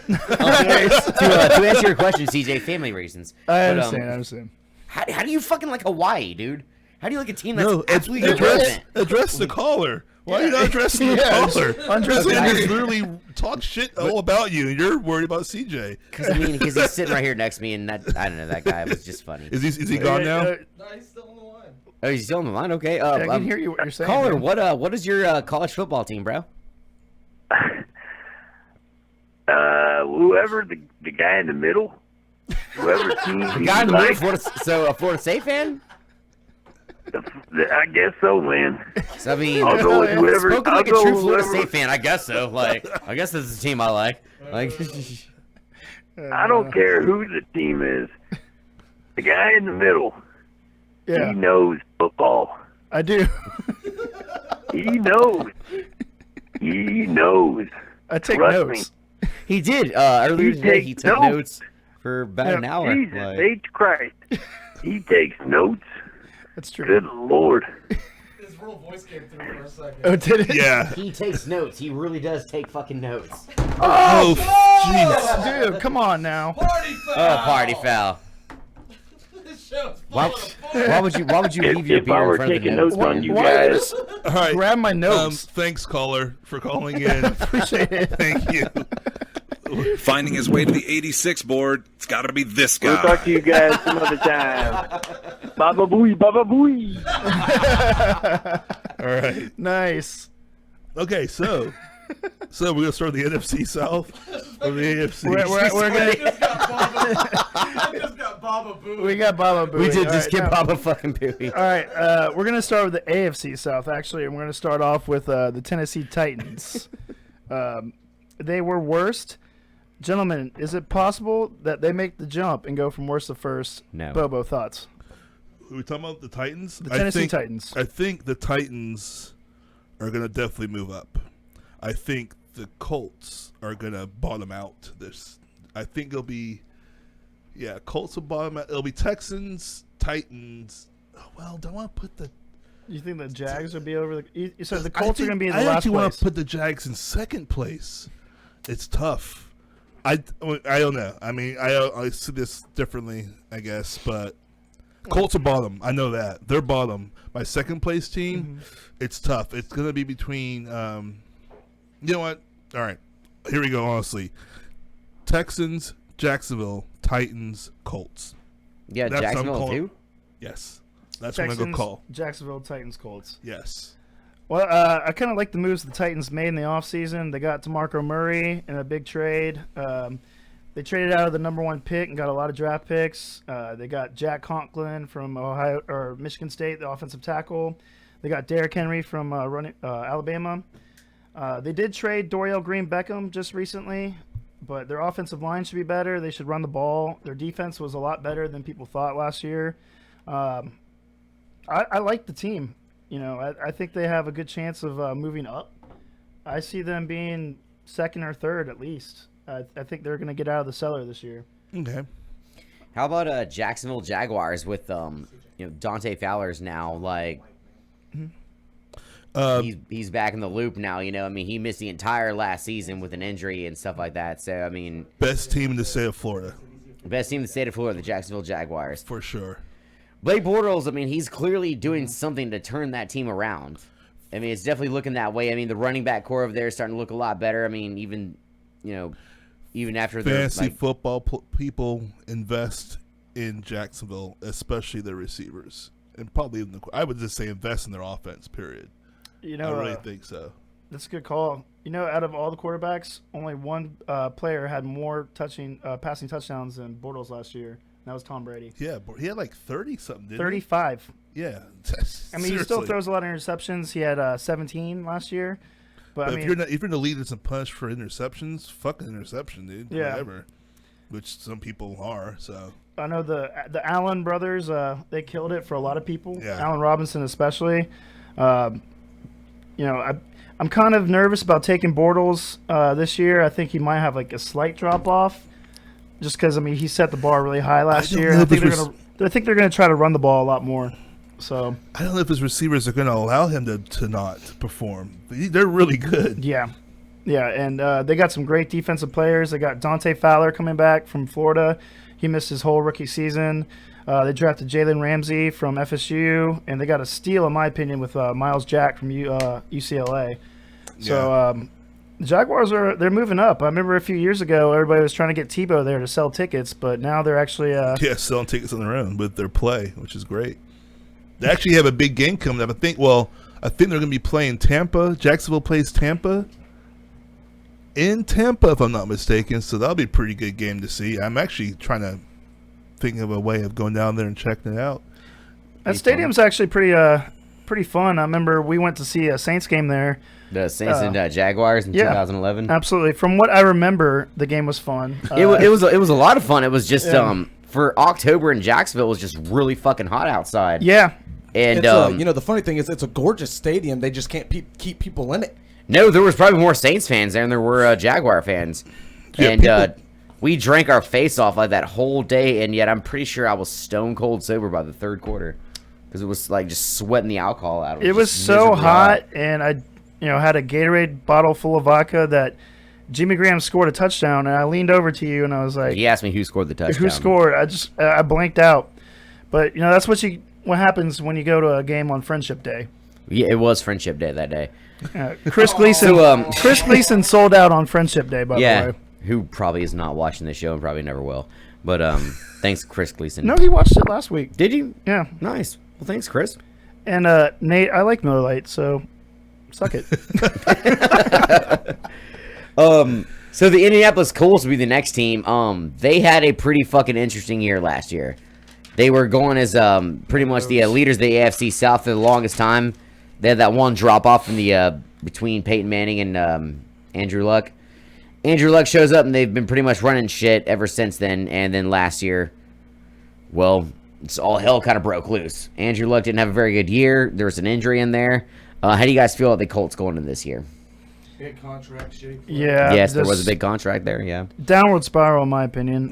To answer your question, CJ, family reasons. I But, understand. I understand. How do you fucking like Hawaii, dude? How do you like a team that's No, absolutely address irrelevant? address the caller. Why are you not addressing the caller? Undress This him. man just literally talk shit all about you, and you're worried about CJ. Because he's sitting right here next to me, and that I don't know, that guy was just funny. Is he gone now? No, he's still on the line. Oh, he's still on the line. Okay. I can hear you what you're saying. Caller, man. what is your college football team, bro? Whoever the guy in the middle, whoever team The guy in the middle, a Florida State fan? I guess so, man. So, I mean, I'll go with whoever. spoken I'll like a go true with Florida whoever. State fan, I guess so. Like, I guess this is a team I like. Like, I don't care who the team is. The guy in the middle, Yeah, he knows football. I do. He knows. He knows. I take Trust notes. he did earlier He today. takes He took notes. notes for about an hour. Jesus Like, H. Christ. He takes notes. That's true. Good Lord. His real voice came through for a second. Oh, did it? Yeah. he takes notes. He really does take fucking notes. Oh, jeez. Dude, come on now. Party foul! Oh, party foul. This show's Why, falling apart. why would you leave your If I beer in were front of the taking notes? notes on man? you Why guys, All right. Grab my notes. Thanks, caller, for calling in. Appreciate it. Thank you. Finding his way to the 86 board, it's got to be this guy. we'll talk to you guys some other time. Baba booey, baba booey. All right. Nice. Okay, so we're gonna start with the NFC South or the AFC. We're gonna. I just got Baba Boo. We got Baba Booey. We did All just right, get now- Baba fucking Booey. All right, we're gonna start with the AFC South actually, and we're gonna start off with the Tennessee Titans. They were worst. Gentlemen, is it possible that they make the jump and go from worst to first? No. Bobo, thoughts? Are we talking about the Titans? The Tennessee Titans. I think the Titans are going to definitely move up. I think the Colts are going to bottom out. I think it'll be, Colts will bottom out. It'll be Texans, Titans. Oh, well, don't want to put the. You think the Jags will be over the? You said the Colts are going to be in the I last actually want place. to put the Jags in second place. It's tough. I don't know. I mean, I see this differently, I guess, but Colts are bottom. I know that. They're bottom. My second place team, it's tough. It's going to be between, you know what? All right. Here we go, honestly. Texans, Jacksonville, Titans, Colts. Yeah, That's what I'm Jacksonville calling- too? Yes. That's what I'm Texans, going to call. Jacksonville, Titans, Colts. Yes. Well, I kind of like the moves the Titans made in the offseason. They got DeMarco Murray in a big trade. They traded out of the number 1 pick and got a lot of draft picks. They got Jack Conklin from Ohio or Michigan State, the offensive tackle. They got Derrick Henry from Alabama. They did trade Dorial Green-Beckham just recently, but their offensive line should be better. They should run the ball. Their defense was a lot better than people thought last year. I like the team. You know, I think they have a good chance of moving up. I see them being second or third at least. I think they're going to get out of the cellar this year. Okay. How about Jacksonville Jaguars with Dante Fowler's now like he's back in the loop now. You know, I mean, he missed the entire last season with an injury and stuff like that. So I mean, Best team in the state of Florida. best team in the state of Florida, the Jacksonville Jaguars. For sure. Blake Bortles, I mean, he's clearly doing something to turn that team around. I mean, it's definitely looking that way. I mean, the running back core over there is starting to look a lot better. I mean, even after the Fantasy football people invest in Jacksonville, especially their receivers, and probably I would just say invest in their offense. Period. You know, I really think so. That's a good call. You know, out of all the quarterbacks, only one player had more passing touchdowns than Bortles last year. That was Tom Brady. Yeah, but he had like 30-something, didn't 35. he? Yeah. I mean, he still throws a lot of interceptions. He had 17 last year. But I mean, if you're in the lead in some punch for interceptions, fucking interception, dude. Yeah. Whatever. Which some people are, so. I know the Allen brothers, they killed it for a lot of people. Yeah. Allen Robinson especially. I'm kind of nervous about taking Bortles this year. I think he might have like a slight drop off, just because I mean he set the bar really high last year. I think they're gonna try to run the ball a lot more. So I don't know if his receivers are going to allow him to not perform. They're really good. yeah, Yeah, and they got some great defensive players. They got Dante Fowler coming back from Florida. He missed his whole rookie season. They drafted Jalen Ramsey from FSU, and they got a steal, in my opinion, with Miles Jack from UCLA. So the Jaguars they're moving up. I remember a few years ago, everybody was trying to get Tebow there to sell tickets, but now they're actually selling tickets on their own with their play, which is great. They actually have a big game coming up. I think they're going to be playing Tampa. Jacksonville plays Tampa in Tampa, if I'm not mistaken. So that'll be a pretty good game to see. I'm actually trying to think of a way of going down there and checking it out. That stadium's actually pretty fun. I remember we went to see a Saints game there. The Saints and Jaguars in 2011. Absolutely. From what I remember, the game was fun. It was a lot of fun. It was just for October in Jacksonville, it was just really fucking hot outside. Yeah. And the funny thing is, it's a gorgeous stadium. They just can't keep people in it. No, there was probably more Saints fans there than there were Jaguar fans. Yeah, and we drank our face off like that whole day, and yet I'm pretty sure I was stone cold sober by the third quarter because it was like just sweating the alcohol out. It was so hot, and I had a Gatorade bottle full of vodka that Jimmy Graham scored a touchdown, and I leaned over to you and I was like, he asked me who scored the touchdown. Who scored? I blanked out. But that's what happens when you go to a game on Friendship Day. Yeah, it was Friendship Day that day. Chris Gleason. Chris Gleason sold out on Friendship Day, by the way. Who probably is not watching the show and probably never will. But thanks, Chris Gleason. No, he watched it last week. Did you? Yeah. Nice. Well, thanks, Chris. And Nate, I like Miller Lite, so suck it. So the Indianapolis Colts will be the next team. They had a pretty fucking interesting year last year. They were going as pretty much the leaders of the AFC South for the longest time. They had that one drop off in the between Peyton Manning and Andrew Luck. Andrew Luck shows up, and they've been pretty much running shit ever since then. And then last year, well, it's all hell kind of broke loose. Andrew Luck didn't have a very good year. There was an injury in there. How do you guys feel about the Colts going into this year? Big contract, shitty. Yeah. Yes, there was a big contract there, yeah. Downward spiral, in my opinion.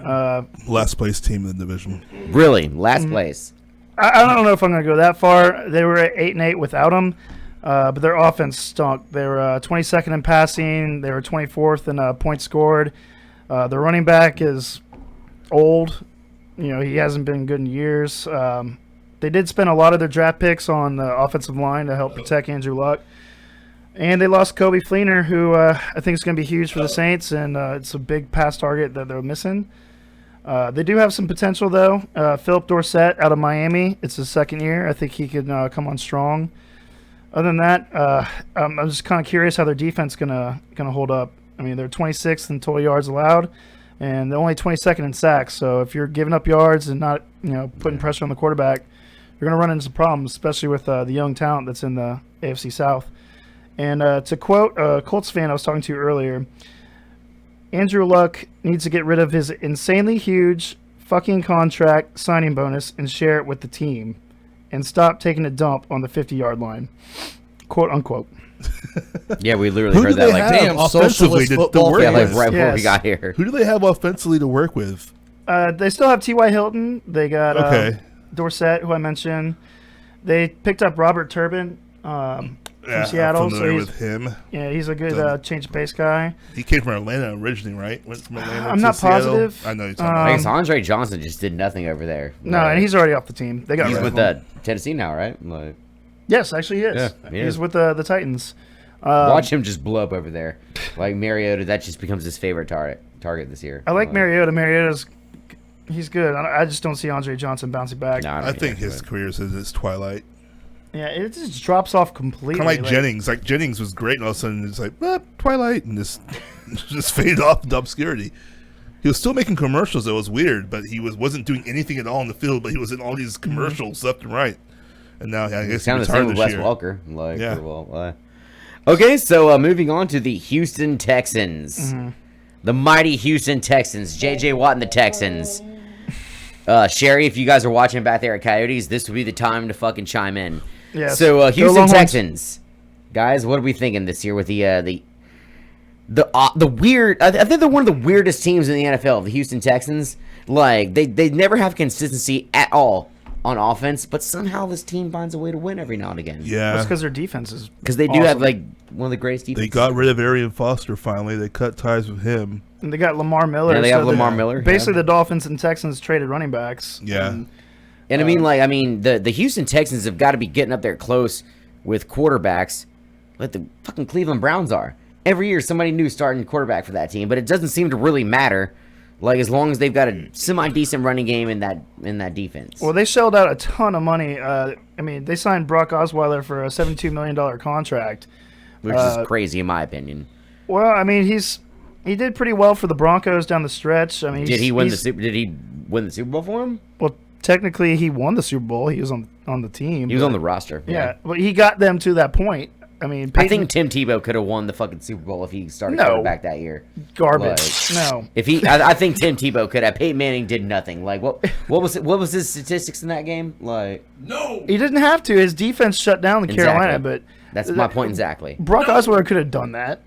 Last place team in the division. Really? Last place? I don't know if I'm going to go that far. They were at 8-8 without him, but their offense stunk. They were 22nd in passing. They were 24th in points scored. The running back is old. He hasn't been good in years. They did spend a lot of their draft picks on the offensive line to help protect Andrew Luck. And they lost Kobe Fleener, who I think is going to be huge for the Saints, and it's a big pass target that they're missing. They do have some potential, though. Philip Dorsett out of Miami. It's his second year. I think he could come on strong. Other than that, I'm just kind of curious how their defense gonna hold up. I mean, they're 26th in total yards allowed, and they're only 22nd in sacks. So if you're giving up yards and not putting pressure on the quarterback, you're going to run into some problems, especially with the young talent that's in the AFC South. And to quote a Colts fan I was talking to earlier, Andrew Luck needs to get rid of his insanely huge fucking contract signing bonus and share it with the team and stop taking a dump on the 50-yard line. Quote, unquote. Yeah, we literally heard that offensively to work with. Right before we got here. Who do they have offensively to work with? They still have T.Y. Hilton. They got Dorsett, who I mentioned. They picked up Robert Turbin from Seattle. I'm familiar with him. Yeah, he's a good change of pace guy. He came from Atlanta originally, right? Went from Atlanta I'm not Seattle. positive. I know you're talking I guess Andre Johnson just did nothing over there. No, and he's already off the team. They got he's rid with of him. Tennessee now, right? Yes, actually he is. Yeah, he's with the Titans. Watch him just blow up over there. Like Mariota, that just becomes his favorite target this year. I like Mariota. Mariota's he's good. I just don't see Andre Johnson bouncing back. No, I think his career is in its twilight. Yeah, it just drops off completely. Kind of like Jennings. Like Jennings was great, and all of a sudden it's like twilight, and just faded off into obscurity. He was still making commercials. It was weird, but he wasn't doing anything at all in the field. But he was in all these commercials left and right. And now I guess kind he's of the same with Wes Welker. Okay, so moving on to the Houston Texans. The mighty Houston Texans. J.J. Watt and the Texans. Sherry, if you guys are watching back there at Coyotes, this would be the time to fucking chime in. Yes. So Houston Texans. Guys, what are we thinking this year with the weird... I think they're one of the weirdest teams in the NFL, the Houston Texans. Like, they never have consistency at all. on offense, but somehow this team finds a way to win every now and again. Yeah. That's because their defense is Because they do have like one of the greatest defenses. They got rid of Arian Foster finally. They cut ties with him. And they got Lamar Miller. Yeah, they have Lamar Miller. Basically, the Dolphins and Texans traded running backs. Yeah. And I mean, the Houston Texans have got to be getting up there close with quarterbacks like the fucking Cleveland Browns are. Every year, somebody new starting quarterback for that team, but it doesn't seem to really matter. Like, as long as they've got a semi-decent running game in that defense. Well, they shelled out a ton of money. I mean, they signed Brock Osweiler for a $72 million contract. Which is crazy, in my opinion. Well, I mean, he did pretty well for the Broncos down the stretch. I mean, Did he win the Super Bowl for him? Well, technically, he won the Super Bowl. He was on the team. He was on the roster. Yeah, but he got them to that point. I mean, I think Tim Tebow could have won the fucking Super Bowl if he started quarterback that year. Garbage. No. If I think Tim Tebow could have. Peyton Manning did nothing. Like what was his statistics in that game? Like no, he didn't have to. His defense shut down the Carolina, but that's my point exactly. Brock Osweiler could have done that.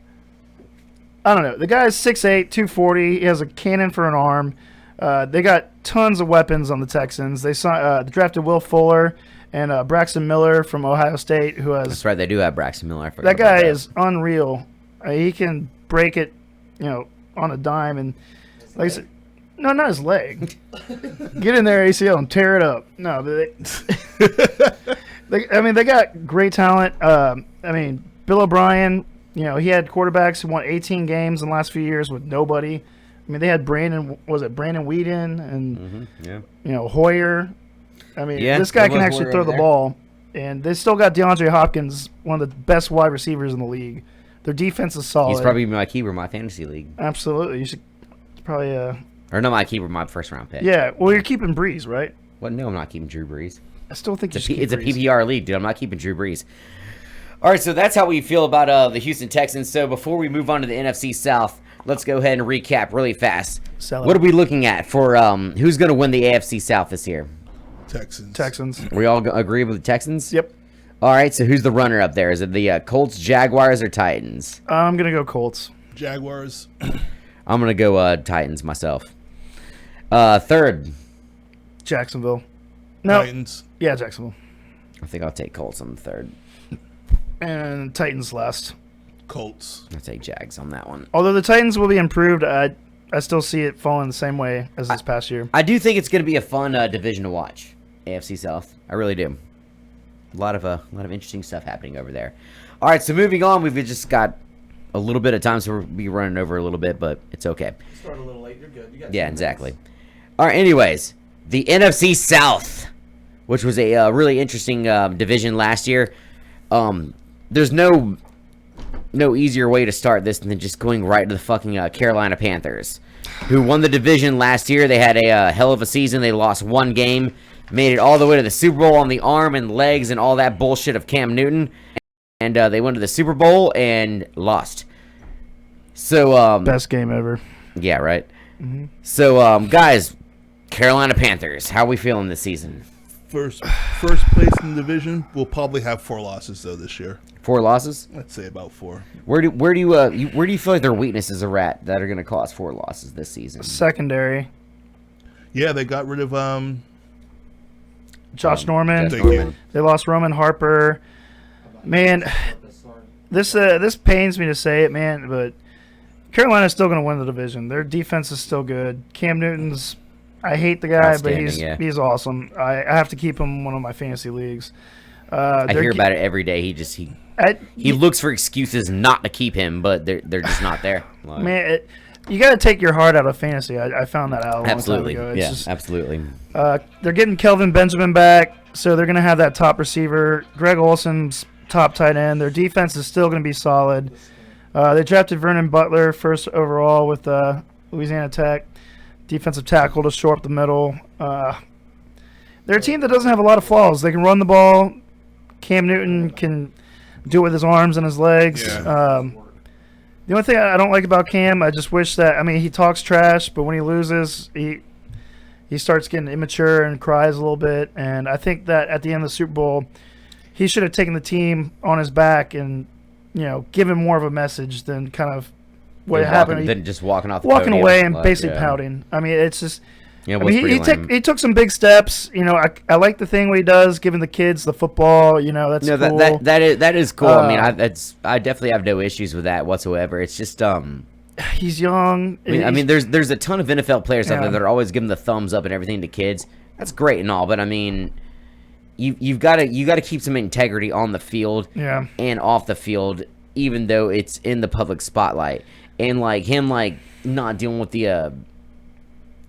I don't know. The guy's 6'8", 240. He has a cannon for an arm. They got tons of weapons on the Texans. They drafted Will Fuller and Braxton Miller from Ohio State, who has... That's right, they do have Braxton Miller. That guy is unreal. He can break it, on a dime. And like I said, no, not his leg. Get in there, ACL, and tear it up. No, they got great talent. Bill O'Brien, he had quarterbacks who won 18 games in the last few years with nobody. I mean, they had Brandon Weeden and Hoyer. I mean, this guy can actually throw the ball, and they still got DeAndre Hopkins, one of the best wide receivers in the league. Their defense is solid. He's probably my keeper in my fantasy league. Absolutely, you should probably. Or not my keeper, my first round pick. Yeah, well, you're keeping Breeze, right? Well, no, I'm not keeping Drew Brees. I still think it's a PPR league, dude. I'm not keeping Drew Brees. All right, so that's how we feel about the Houston Texans. So before we move on to the NFC South, let's go ahead and recap really fast. What are we looking at for who's going to win the AFC South this year? Texans. We all agree with the Texans? Yep. All right, so who's the runner up there? Is it the Colts, Jaguars, or Titans? I'm going to go Colts. Jaguars. I'm going to go Titans myself. Third. Jacksonville. No. Titans. Yeah, Jacksonville. I think I'll take Colts on the third. And Titans last. Colts. I'll take Jags on that one. Although the Titans will be improved, I still see it falling the same way as this past year. I do think it's going to be a fun division to watch. AFC South. I really do. A lot of interesting stuff happening over there. All right, so moving on, we've just got a little bit of time, so we'll be running over a little bit, but it's okay. Start a little late. You're good. You got yeah, exactly. All right, anyways, the NFC South, which was a really interesting division last year. There's no easier way to start this than just going right to the fucking Carolina Panthers, who won the division last year. They had a hell of a season. They lost one game, made it all the way to the Super Bowl on the arm and legs and all that bullshit of Cam Newton, and they went to the Super Bowl and lost. So best game ever. Yeah, right. Mm-hmm. So guys, Carolina Panthers, how are we feeling this season? First place in the division. We'll probably have 4 losses though this year. 4 losses? I'd say about 4. Where do you feel like their weaknesses are at that are going to cause 4 losses this season? Secondary. Yeah, they got rid of Josh Norman. Thank you. They lost Roman Harper. Man, this pains me to say it, man, but Carolina's still going to win the division. Their defense is still good. Cam Newton's, I hate the guy, but he's awesome. I have to keep him in one of my fantasy leagues. I hear about it every day. He looks for excuses not to keep him, but they're just not there. Like, man, you got to take your heart out of fantasy. I found that out a long time ago. Absolutely. They're getting Kelvin Benjamin back, so they're going to have that top receiver. Greg Olson's top tight end. Their defense is still going to be solid. They drafted Vernon Butler first overall with Louisiana Tech. Defensive tackle to shore up the middle. They're a team that doesn't have a lot of flaws. They can run the ball. Cam Newton can do it with his arms and his legs. Yeah. The only thing I don't like about Cam, I just wish that, he talks trash, but when he loses, he starts getting immature and cries a little bit. And I think that at the end of the Super Bowl, he should have taken the team on his back and, given more of a message than kind of what happened. Than just walking off the walking podium, away and basically pouting. It's just Yeah, it I was mean, pretty lame. he took some big steps. You know, I like the thing what he does, giving the kids the football. You know, that's No, cool. that is cool. I mean, I definitely have no issues with that whatsoever. It's just he's young. I mean, there's a ton of NFL players out Yeah. there that are always giving the thumbs up and everything to kids. That's great and all, but I mean, you got to keep some integrity on the field Yeah. and off the field, even though it's in the public spotlight. And like him, like not dealing with the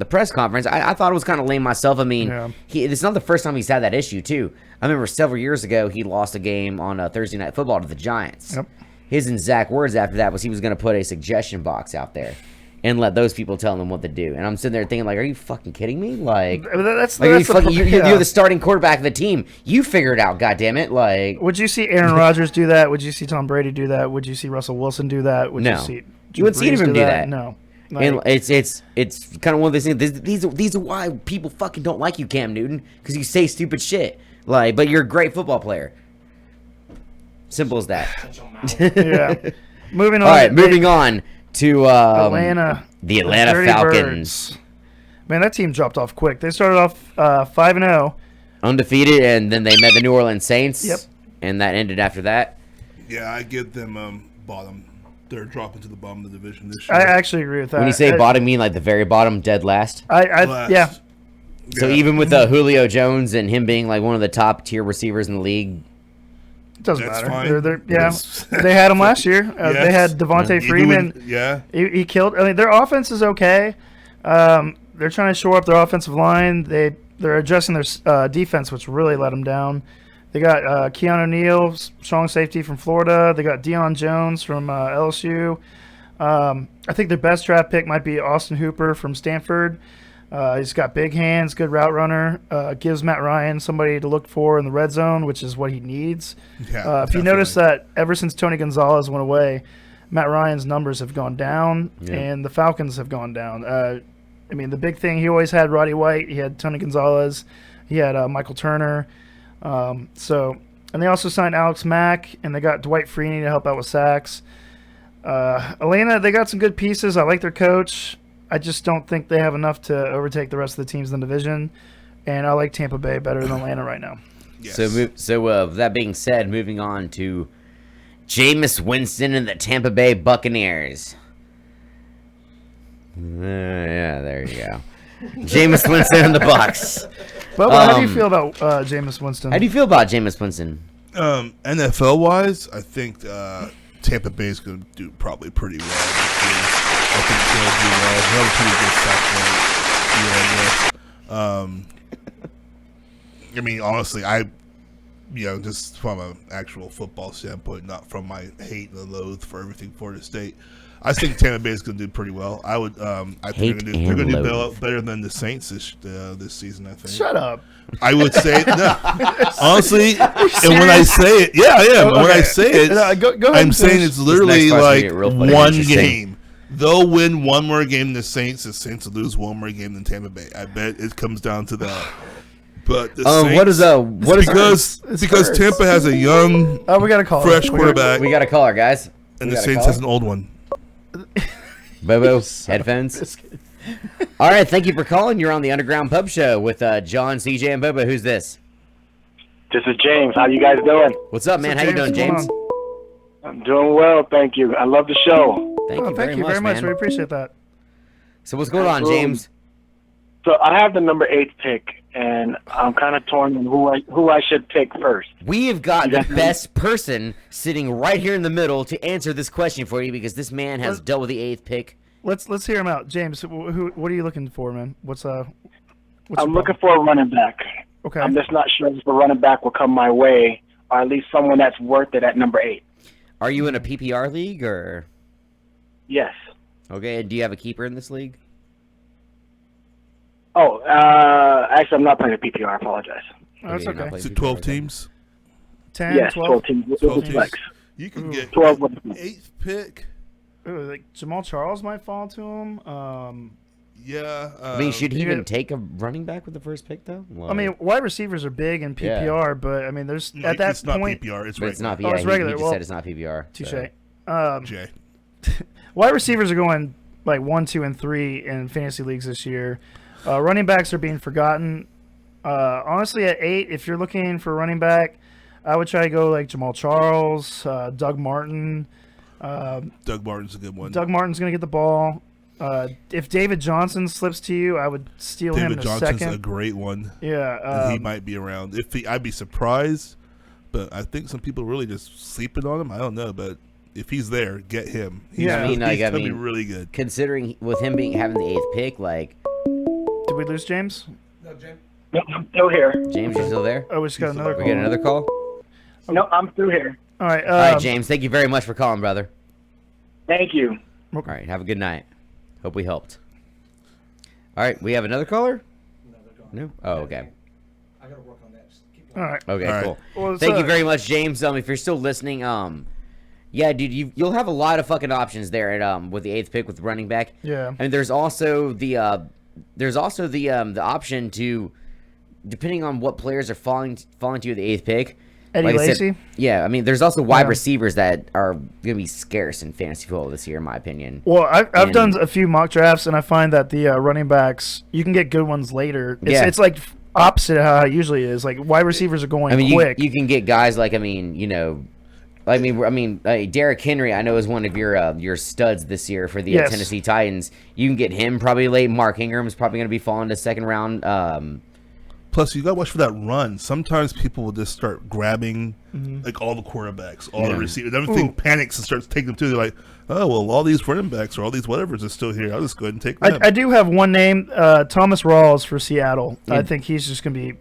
press conference, I thought it was kind of lame myself. I mean, Yeah. it's not the first time he's had that issue too. I remember several years ago he lost a game on Thursday Night Football to the Giants. Yep. His exact words after that was he was going to put a suggestion box out there and let those people tell him what to do. And I'm sitting there thinking, like, are you fucking kidding me? Like, you're the starting quarterback of the team. You figure it out, goddammit. Like, would you see Aaron Rodgers do that? Would you see Tom Brady do that? Would you see Russell Wilson do that? Would No. you see You wouldn't see Brees him do that. No. And Like, it's kind of one of those things. These are why people fucking don't like you, Cam Newton, because you say stupid shit. Like, but you're a great football player. Simple as that. yeah. Moving on. All right, moving on to Atlanta. the Atlanta Dirty Falcons. Birds. Man, that team dropped off quick. They started off 5-0. Undefeated, and then they met the New Orleans Saints. Yep. And that ended after that. Yeah, I give them bottom. They're dropping to the bottom of the division this year. I actually agree with that. When you say bottom, you mean like the very bottom, dead last? Yeah. So even with Julio Jones and him being like one of the top tier receivers in the league, It doesn't That's matter. fine. They had him last year. Yes. They had Devontae Even Freeman. with- He killed. I mean, their offense is okay. They're trying to shore up their offensive line. They're addressing their defense, which really let them down. They got Keanu Neal, strong safety from Florida. They got Deion Jones from LSU. I think their best draft pick might be Austin Hooper from Stanford. He's got big hands, good route runner. Gives Matt Ryan somebody to look for in the red zone, which is what he needs. Yeah, if you notice that ever since Tony Gonzalez went away, Matt Ryan's numbers have gone down, and the Falcons have gone down. I mean, the big thing, he always had Roddy White. He had Tony Gonzalez. He had Michael Turner. And they also signed Alex Mack, and they got Dwight Freeney to help out with sacks. Atlanta, they got some good pieces. I like their coach. I just don't think they have enough to overtake the rest of the teams in the division. And I like Tampa Bay better than Atlanta right now. Yes. So that being said, moving on to Jameis Winston and the Tampa Bay Buccaneers. Yeah, there you go. Jameis Winston and the Bucs. Bubba, how do you feel about Jameis Winston? How do you feel about Jameis Winston? NFL wise, I think Tampa Bay is going to do probably pretty well this year. I think they'll do well. They'll have a pretty good sack rate. I mean, honestly, just from an actual football standpoint, not from my hate and loathe for everything Florida State. I think Tampa Bay is going to do pretty well. I think they're going to do better than the Saints this season. I think. Shut up. I would say no. Honestly, and when I say it, yeah, I am. Okay. When I say it, Go ahead I'm and saying finish. it's literally This next like question will get real fucking one interesting. game. They'll win one more game than the Saints. The Saints will lose one more game than Tampa Bay. I bet it comes down to that. But the Saints, because Tampa has a young, we got a call. fresh quarterback, We got a caller, guys. and We the got a Saints caller? has an old one. Bobo, headphones. All right, thank you for calling. You're on the Underground Pub Show with John, CJ, and Bobo. Who's this? This is James. How you guys doing? What's up, man? How you doing, James? I'm doing well, thank you. I love the show. Thank you very much, man. We appreciate that. So what's going on, James? So I have the number 8 pick, and I'm kind of torn on who I should pick first. We have got the best person sitting right here in the middle to answer this question for you because this man has dealt with the 8th pick. Let's hear him out, James. What are you looking for, man? I'm looking for a running back. Okay. I'm just not sure if a running back will come my way, or at least someone that's worth it at number 8. Are you in a PPR league or? Yes. Okay, and do you have a keeper in this league? Oh, actually, I'm not playing a PPR. I apologize. Oh, that's okay. Is it 12 teams? 10, Yes, 12? 12 teams. 12 teams. Flex. You can get 12 8th pick. Ooh, like Jamal Charles might fall to him. Yeah. I mean, should he even take a running back with the first pick, though? I mean, wide receivers are big in PPR, but I mean, there's at that it's not point. PPR. It's but it's not. Oh, Yeah, it's regular. He just Well, said it's not PPR. Touche. So. Jay. Wide receivers are going like 1, 2, and 3 in fantasy leagues this year. Running backs are being forgotten. Honestly, at 8, if you're looking for a running back, I would try to go like Jamal Charles, Doug Martin. Doug Martin's a good one. Doug Martin's going to get the ball. If David Johnson slips to you, I would steal him in a second. David Johnson's a great one. Yeah. He might be around. I'd be surprised, but I think some people are really just sleeping on him. I don't know, but if he's there, get him. He's going to be really good. Considering with him having the 8th pick, like... Did we lose James? No, James. No, I'm still here. James, you still there? Oh, we just got another call. We got another call? No, I'm still here. All right. All right, James. Thank you very much for calling, brother. Thank you. All right. Have a good night. Hope we helped. All right. We have another caller? No? Oh, okay. I got to work on that. Just keep going. All right. Okay, All right. cool. Well, Thank you very much, James. If you're still listening, yeah, dude, you'll have a lot of fucking options there at with the 8th pick with running back. Yeah. And there's also the option to, depending on what players are falling to you at the 8th pick. Eddie like Lacy? I said, yeah, I mean, there's also wide receivers that are going to be scarce in fantasy football this year, in my opinion. Well, I've done a few mock drafts, and I find that the running backs, you can get good ones later. It's like opposite of how it usually is. Like, wide receivers are going quick. You can get guys like, Derrick Henry, I know, is one of your studs this year for the Tennessee Titans. You can get him probably late. Mark Ingram's probably going to be falling to second round. Plus, you got to watch for that run. Sometimes people will just start grabbing like all the quarterbacks, all the receivers. Everything panics and starts taking them too. They're like, oh, well, all these running backs or all these whatevers are still here. I'll just go ahead and take them. I do have one name, Thomas Rawls for Seattle. I think he's just going to be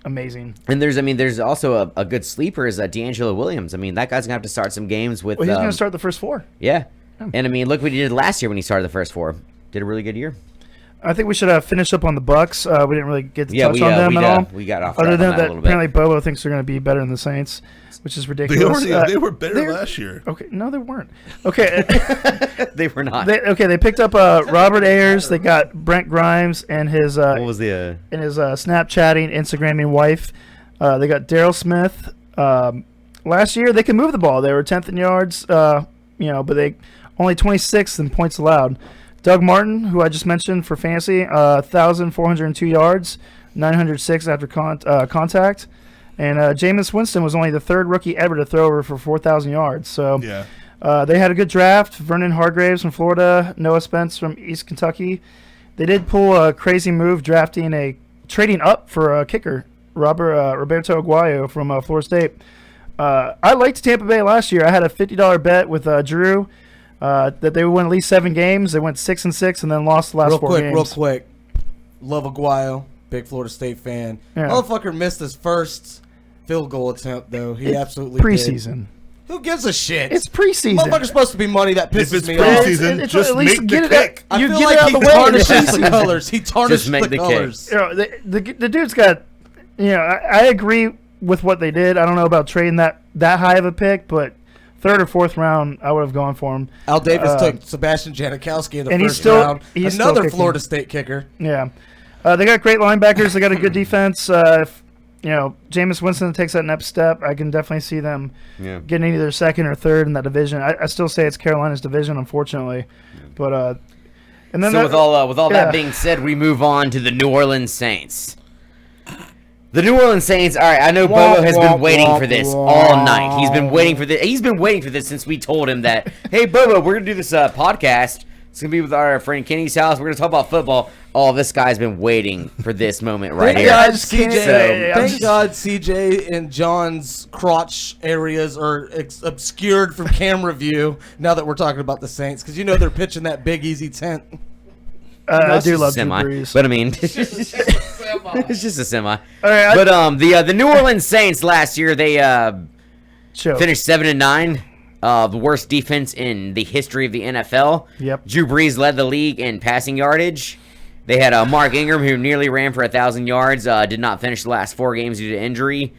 amazing. And there's also a good sleeper is D'Angelo Williams. I mean, that guy's going to have to start some games with... Well, he's going to start the first 4. Yeah. And, I mean, look what he did last year when he started the first 4. Did a really good year. I think we should finish up on the Bucks. We didn't really get to touch on them at all. We got off other than that that, a little bit. apparently Bobo thinks they're going to be better than the Saints, which is ridiculous. They were better last year. Okay, no, they weren't. Okay, they were not. They picked up Robert Ayers. They got Brent Grimes and his what was the and his Snapchatting, Instagramming wife. They got Daryl Smith. Last year they could move the ball. They were 10th in yards. But they only 26th in points allowed. Doug Martin, who I just mentioned for fantasy, 1,402 yards, 906 after contact. And Jameis Winston was only the 3rd rookie ever to throw over for 4,000 yards. So they had a good draft. Vernon Hargraves from Florida, Noah Spence from East Kentucky. They did pull a crazy move trading up for a kicker, Roberto Aguayo from Florida State. I liked Tampa Bay last year. I had a $50 bet with Drew. That they would win at least 7 games. They went 6-6 and then lost the last 4 games. Real quick. Love Aguayo. Big Florida State fan. Yeah. Motherfucker missed his first field goal attempt, though. He absolutely preseason. Did. Who gives a shit? It's preseason. Motherfucker's supposed to be money that pisses me off. If it's preseason, just make the kick. I feel like he tarnishes the colors. He tarnishes the colors. The dude's got, I agree with what they did. I don't know about trading that high of a pick, but 3rd or 4th round, I would have gone for him. Al Davis took Sebastian Janikowski in the first round. He's another Florida State kicker. Yeah. They got great linebackers. They got a good defense. If Jameis Winston takes that next step, I can definitely see them getting either 2nd or 3rd in that division. I still say it's Carolina's division, unfortunately. But and then with all that being said, we move on to the New Orleans Saints. The New Orleans Saints. All right, I know Bobo has been waiting for this all night. He's been waiting for this. He's been waiting for this since we told him that, hey, Bobo, we're gonna do this podcast. It's gonna be with our friend Kenny's house. We're gonna talk about football. Oh, this guy's been waiting for this moment right here. Thank God CJ and John's crotch areas are obscured from camera view now that we're talking about the Saints, because they're pitching that big easy tent. I do love semi, Drew Brees. but I mean, it's just a semi. All right, but the New Orleans Saints last year they finished 7-9, the worst defense in the history of the NFL. Yep. Drew Brees led the league in passing yardage. They had Mark Ingram, who nearly ran for 1,000 yards, did not finish the last 4 games due to injury.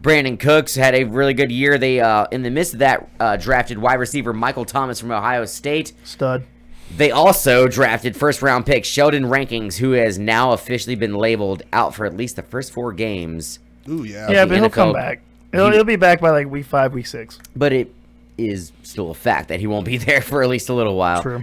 Brandon Cooks had a really good year. They in the midst of that drafted wide receiver Michael Thomas from Ohio State. Stud. They also drafted first-round pick Sheldon Rankings, who has now officially been labeled out for at least the first 4 games. Ooh, yeah. Yeah, but he'll come back. He'll be back by like week 5, week 6. But it is still a fact that he won't be there for at least a little while. True.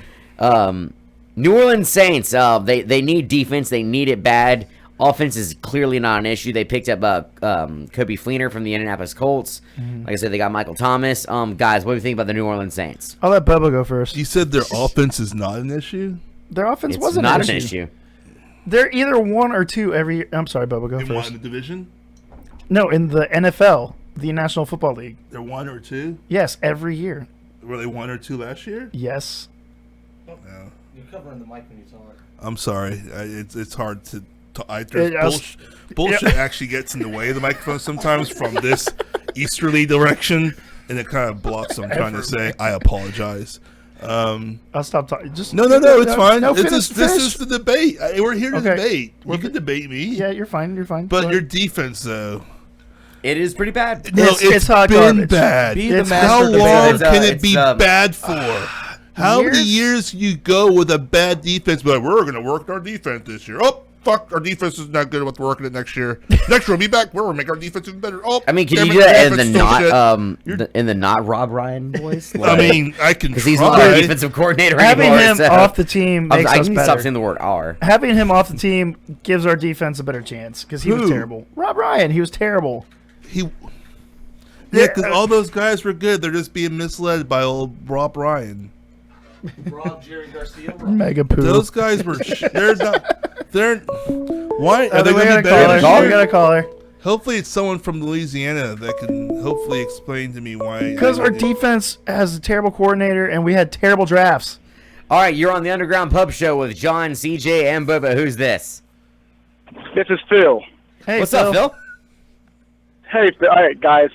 New Orleans Saints, they need defense. They need it bad. Offense is clearly not an issue. They picked up Kobe Fleener from the Indianapolis Colts. Mm-hmm. Like I said, they got Michael Thomas. Guys, what do you think about the New Orleans Saints? I'll let Bubba go first. You said their offense is not an issue? Their offense It's wasn't not an an issue. issue. They're either 1 or 2 every year. I'm sorry, Bubba, go In one first. in the division? No, in the NFL, the National Football League. They're 1 or 2? Yes, every year. Were they 1 or 2 last year? Yes. No. You're covering the mic when you talk. I'm sorry. It's hard to bullshit actually gets in the way of the microphone sometimes from this easterly direction, and it kind of blocks what I'm trying to say. I apologize. I'll stop talking. Just No, it's fine. No, This is the debate. We're here to Okay. debate. You can debate me. Yeah, you're fine. You're fine. But Go your ahead. defense, though. It is pretty bad. No, it's hot been garbage. bad. Be the It's master How debater. long It's, can it it's, be bad for? How many years you go with a bad defense? But we're going to work our defense this year. Oh, fuck, our defense is not good. Let's work it next year. Next year we'll be back. We're going to make our defense even better. Oh, I mean, can damn you it, do that in defense the still shit. in the not Rob Ryan voice? I mean, I can because he's not our try. defensive coordinator Having anymore. him so- off the team makes I us can better. stop saying the word "r." Having him off the team gives our defense a better chance because he was Who? terrible. Rob Ryan, he was terrible. Yeah, because all those guys were good. They're just being misled by old Rob Ryan. Rob, Jerry Garcia. Mega poo. Those guys were. They're not. They're. Why are they we going to got be a better caller. this We year? got a caller. Hopefully, it's someone from Louisiana that can hopefully explain to me why. Because our defense has a terrible coordinator and we had terrible drafts. All right, you're on the Underground Pub Show with John, CJ, and Bubba. Who's this? This is Phil. Hey, What's up, Phil? Hey, all right, guys.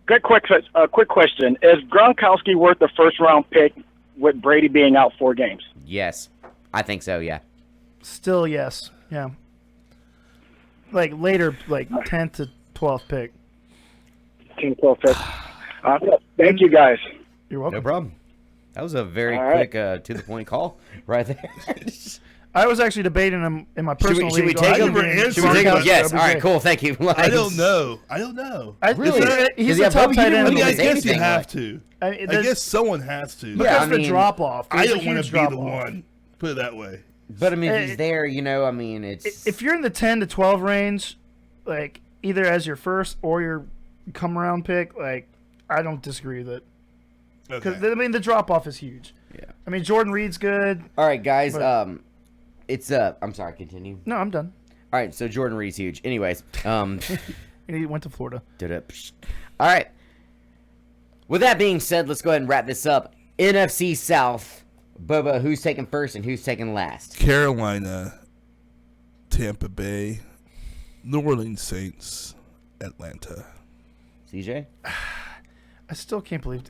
Quick question. Is Gronkowski worth the first-round pick with Brady being out 4 games? Yes, I think so. Yeah. Still, yes. Yeah. Like later, like 10th to 12th pick. 10, 12 pick. Thank you, guys. You're welcome. No problem. That was a very All right. quick, to the point call right there. I was actually debating him in my personal should we league. take on him? how to Should Should we take him? Gronkowski Yes. All right. every Cool. Thank you. I don't know. Really? He's Does he the have top W? tight You end. I in mean, the I league. guess you anything, have like- to. I I guess someone has to. Because Yeah, I the mean, drop off. I don't want to be the one. Put it that way. But I mean, if he's there, I mean, it's. If you're in the 10 to 12 range, like either as your first or your come around pick, like I don't disagree with it. Because I mean, the drop off is huge. Yeah. I mean, Jordan Reed's good. All right, guys. But- It's I'm sorry. Continue. No, I'm done. All right. So Jordan Reed's huge. Anyways. And he went to Florida. All right. With that being said, let's go ahead and wrap this up. NFC South. Bubba, who's taking first and who's taking last? Carolina, Tampa Bay, New Orleans Saints, Atlanta. CJ? I still can't believe.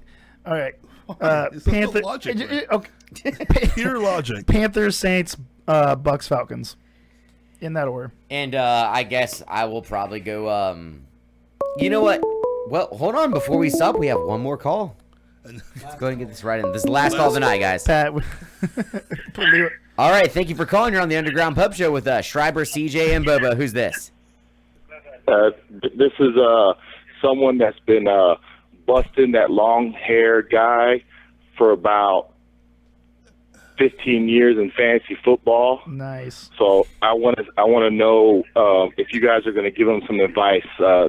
All right. It's not the logic, right? Okay. Pure logic. Panthers, Saints, Bucks, Falcons. In that order. And I guess I will probably go. You know what? Well, hold on. Before we stop, we have one more call. Let's go ahead and get this right in. This is the last call of the night, guys. Pat. All right. Thank you for calling. You're on the Underground Pub Show with Schreiber, CJ, and Bubba. Who's this? This is someone that's been busting that long-haired guy for about 15 years in fantasy football. Nice. So I want to know if you guys are going to give him some advice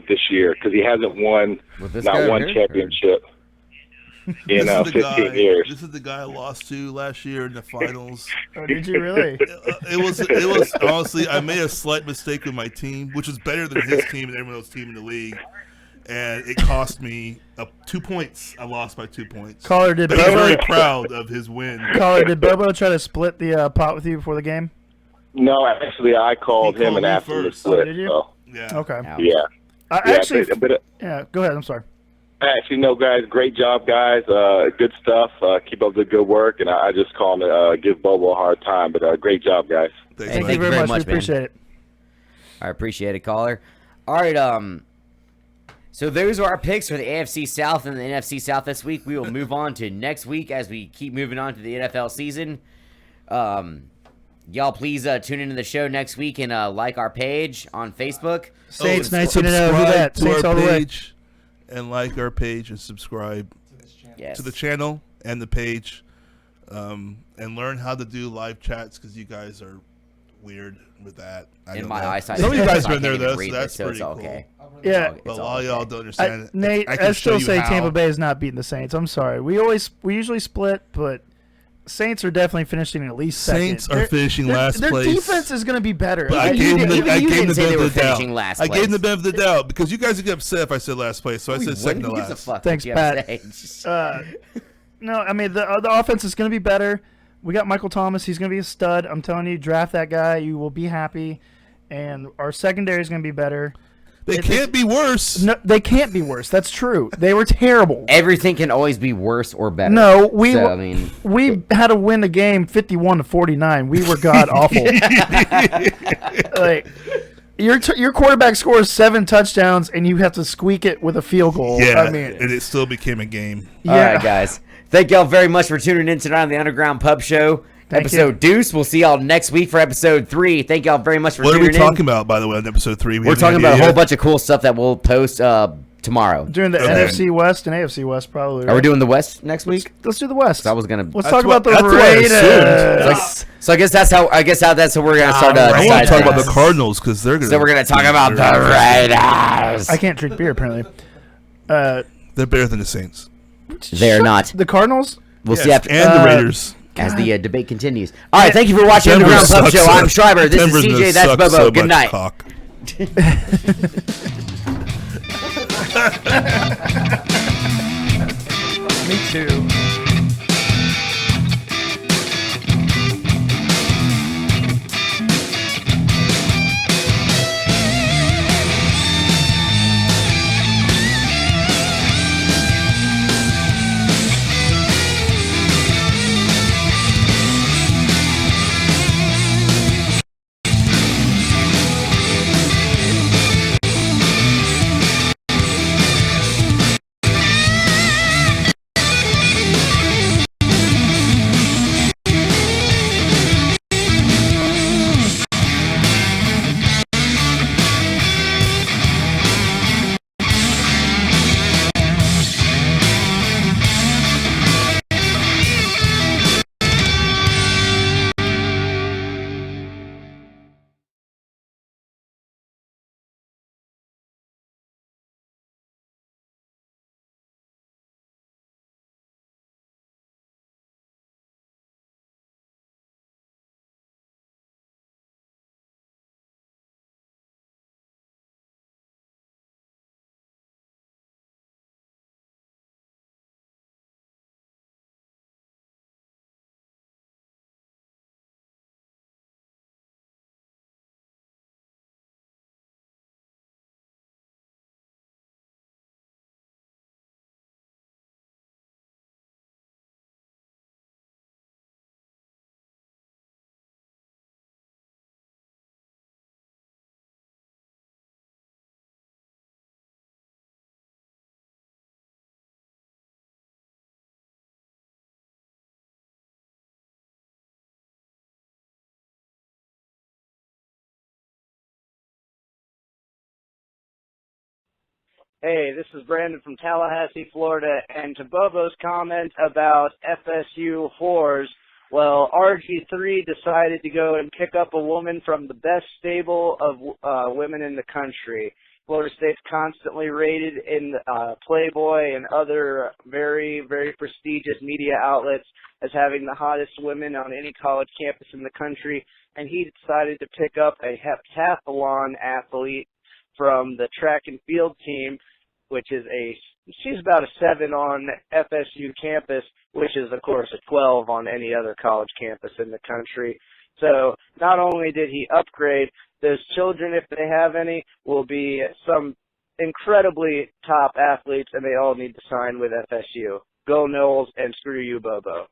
this year because he hasn't won not one championship in 15 years. This is the guy I lost to last year in the finals. Oh, did you really? It was honestly, I made a slight mistake with my team, which was better than his team and everyone else's team in the league. And it cost me 2 points. I lost by 2 points. Caller, did but he's very Bobo proud of his win. Caller, did Bobo try to split the pot with you before the game? No, actually, I called him and asked him to split. Oh, did you? So. Yeah. Okay. Yeah. Actually, but yeah. Go ahead. I'm sorry. Actually, no, guys. Great job, guys. Good stuff. Keep up the good work. And I just called to give Bobo a hard time. But great job, guys. Thank you very much. We appreciate it. I appreciate it, caller. All right. So those are our picks for the AFC South and the NFC South this week. We will move on to next week as we keep moving on to the NFL season. Y'all please tune into the show next week and like our page on Facebook. Saints, nice to know who that. To Saints our all the way. page and like our page and subscribe to the channel and the page. and learn how to do live chats because you guys are weird with that. In my eyesight, some of you guys are in there though, though, so that's pretty cool. Okay. Yeah, but a lot of y'all don't understand. Nate, I still say Tampa Bay is not beating the Saints. I'm sorry. We usually split, but Saints are definitely finishing at least second. Saints are finishing last place. Their defense is going to be better. But I gave them the benefit of the doubt. I gave them the benefit of the doubt because you guys would get upset if I said last place, so I said second to last. Thanks, Pat. No, I mean the offense is going to be better. We got Michael Thomas. He's going to be a stud. I'm telling you, draft that guy. You will be happy. And our secondary is going to be better. They can't be worse. No, they can't be worse. That's true. They were terrible. Everything can always be worse or better. No, we had to win the game 51-49. We were god awful. Like your quarterback scores 7 touchdowns and you have to squeak it with a field goal. Yeah, I mean, and it still became a game. Yeah. All right, guys. Thank y'all very much for tuning in tonight on the Underground Pub Show. Episode Deuce. We'll see y'all next week for episode 3. Thank y'all very much for tuning in. What are we talking about, by the way, on episode 3? We're talking about a whole bunch of cool stuff that we'll post tomorrow. Doing the NFC West and AFC West probably. Right? Are we doing the West next week? Let's do the West. I was gonna. Let's talk about the Raiders. So I guess that's how we're gonna start. I want to talk about the Cardinals because they're gonna. So we're gonna talk about the Raiders. I can't drink beer apparently. They're better than the Saints. They're not. The Cardinals. We'll see after and the Raiders. As the debate continues. All right, thank you for watching Underground Pub Show. I'm Schreiber. This is CJ. That's Bobo. Good night. Me too. Hey, this is Brandon from Tallahassee, Florida, and to Bobo's comment about FSU whores, well, RG3 decided to go and pick up a woman from the best stable of women in the country. Florida State's constantly rated in Playboy and other very, very prestigious media outlets as having the hottest women on any college campus in the country, and he decided to pick up a heptathlon athlete from the track and field team, which is she's about a 7 on FSU campus, which is, of course, a 12 on any other college campus in the country. So not only did he upgrade, those children, if they have any, will be some incredibly top athletes, and they all need to sign with FSU. Go Noles, and screw you, Bobo.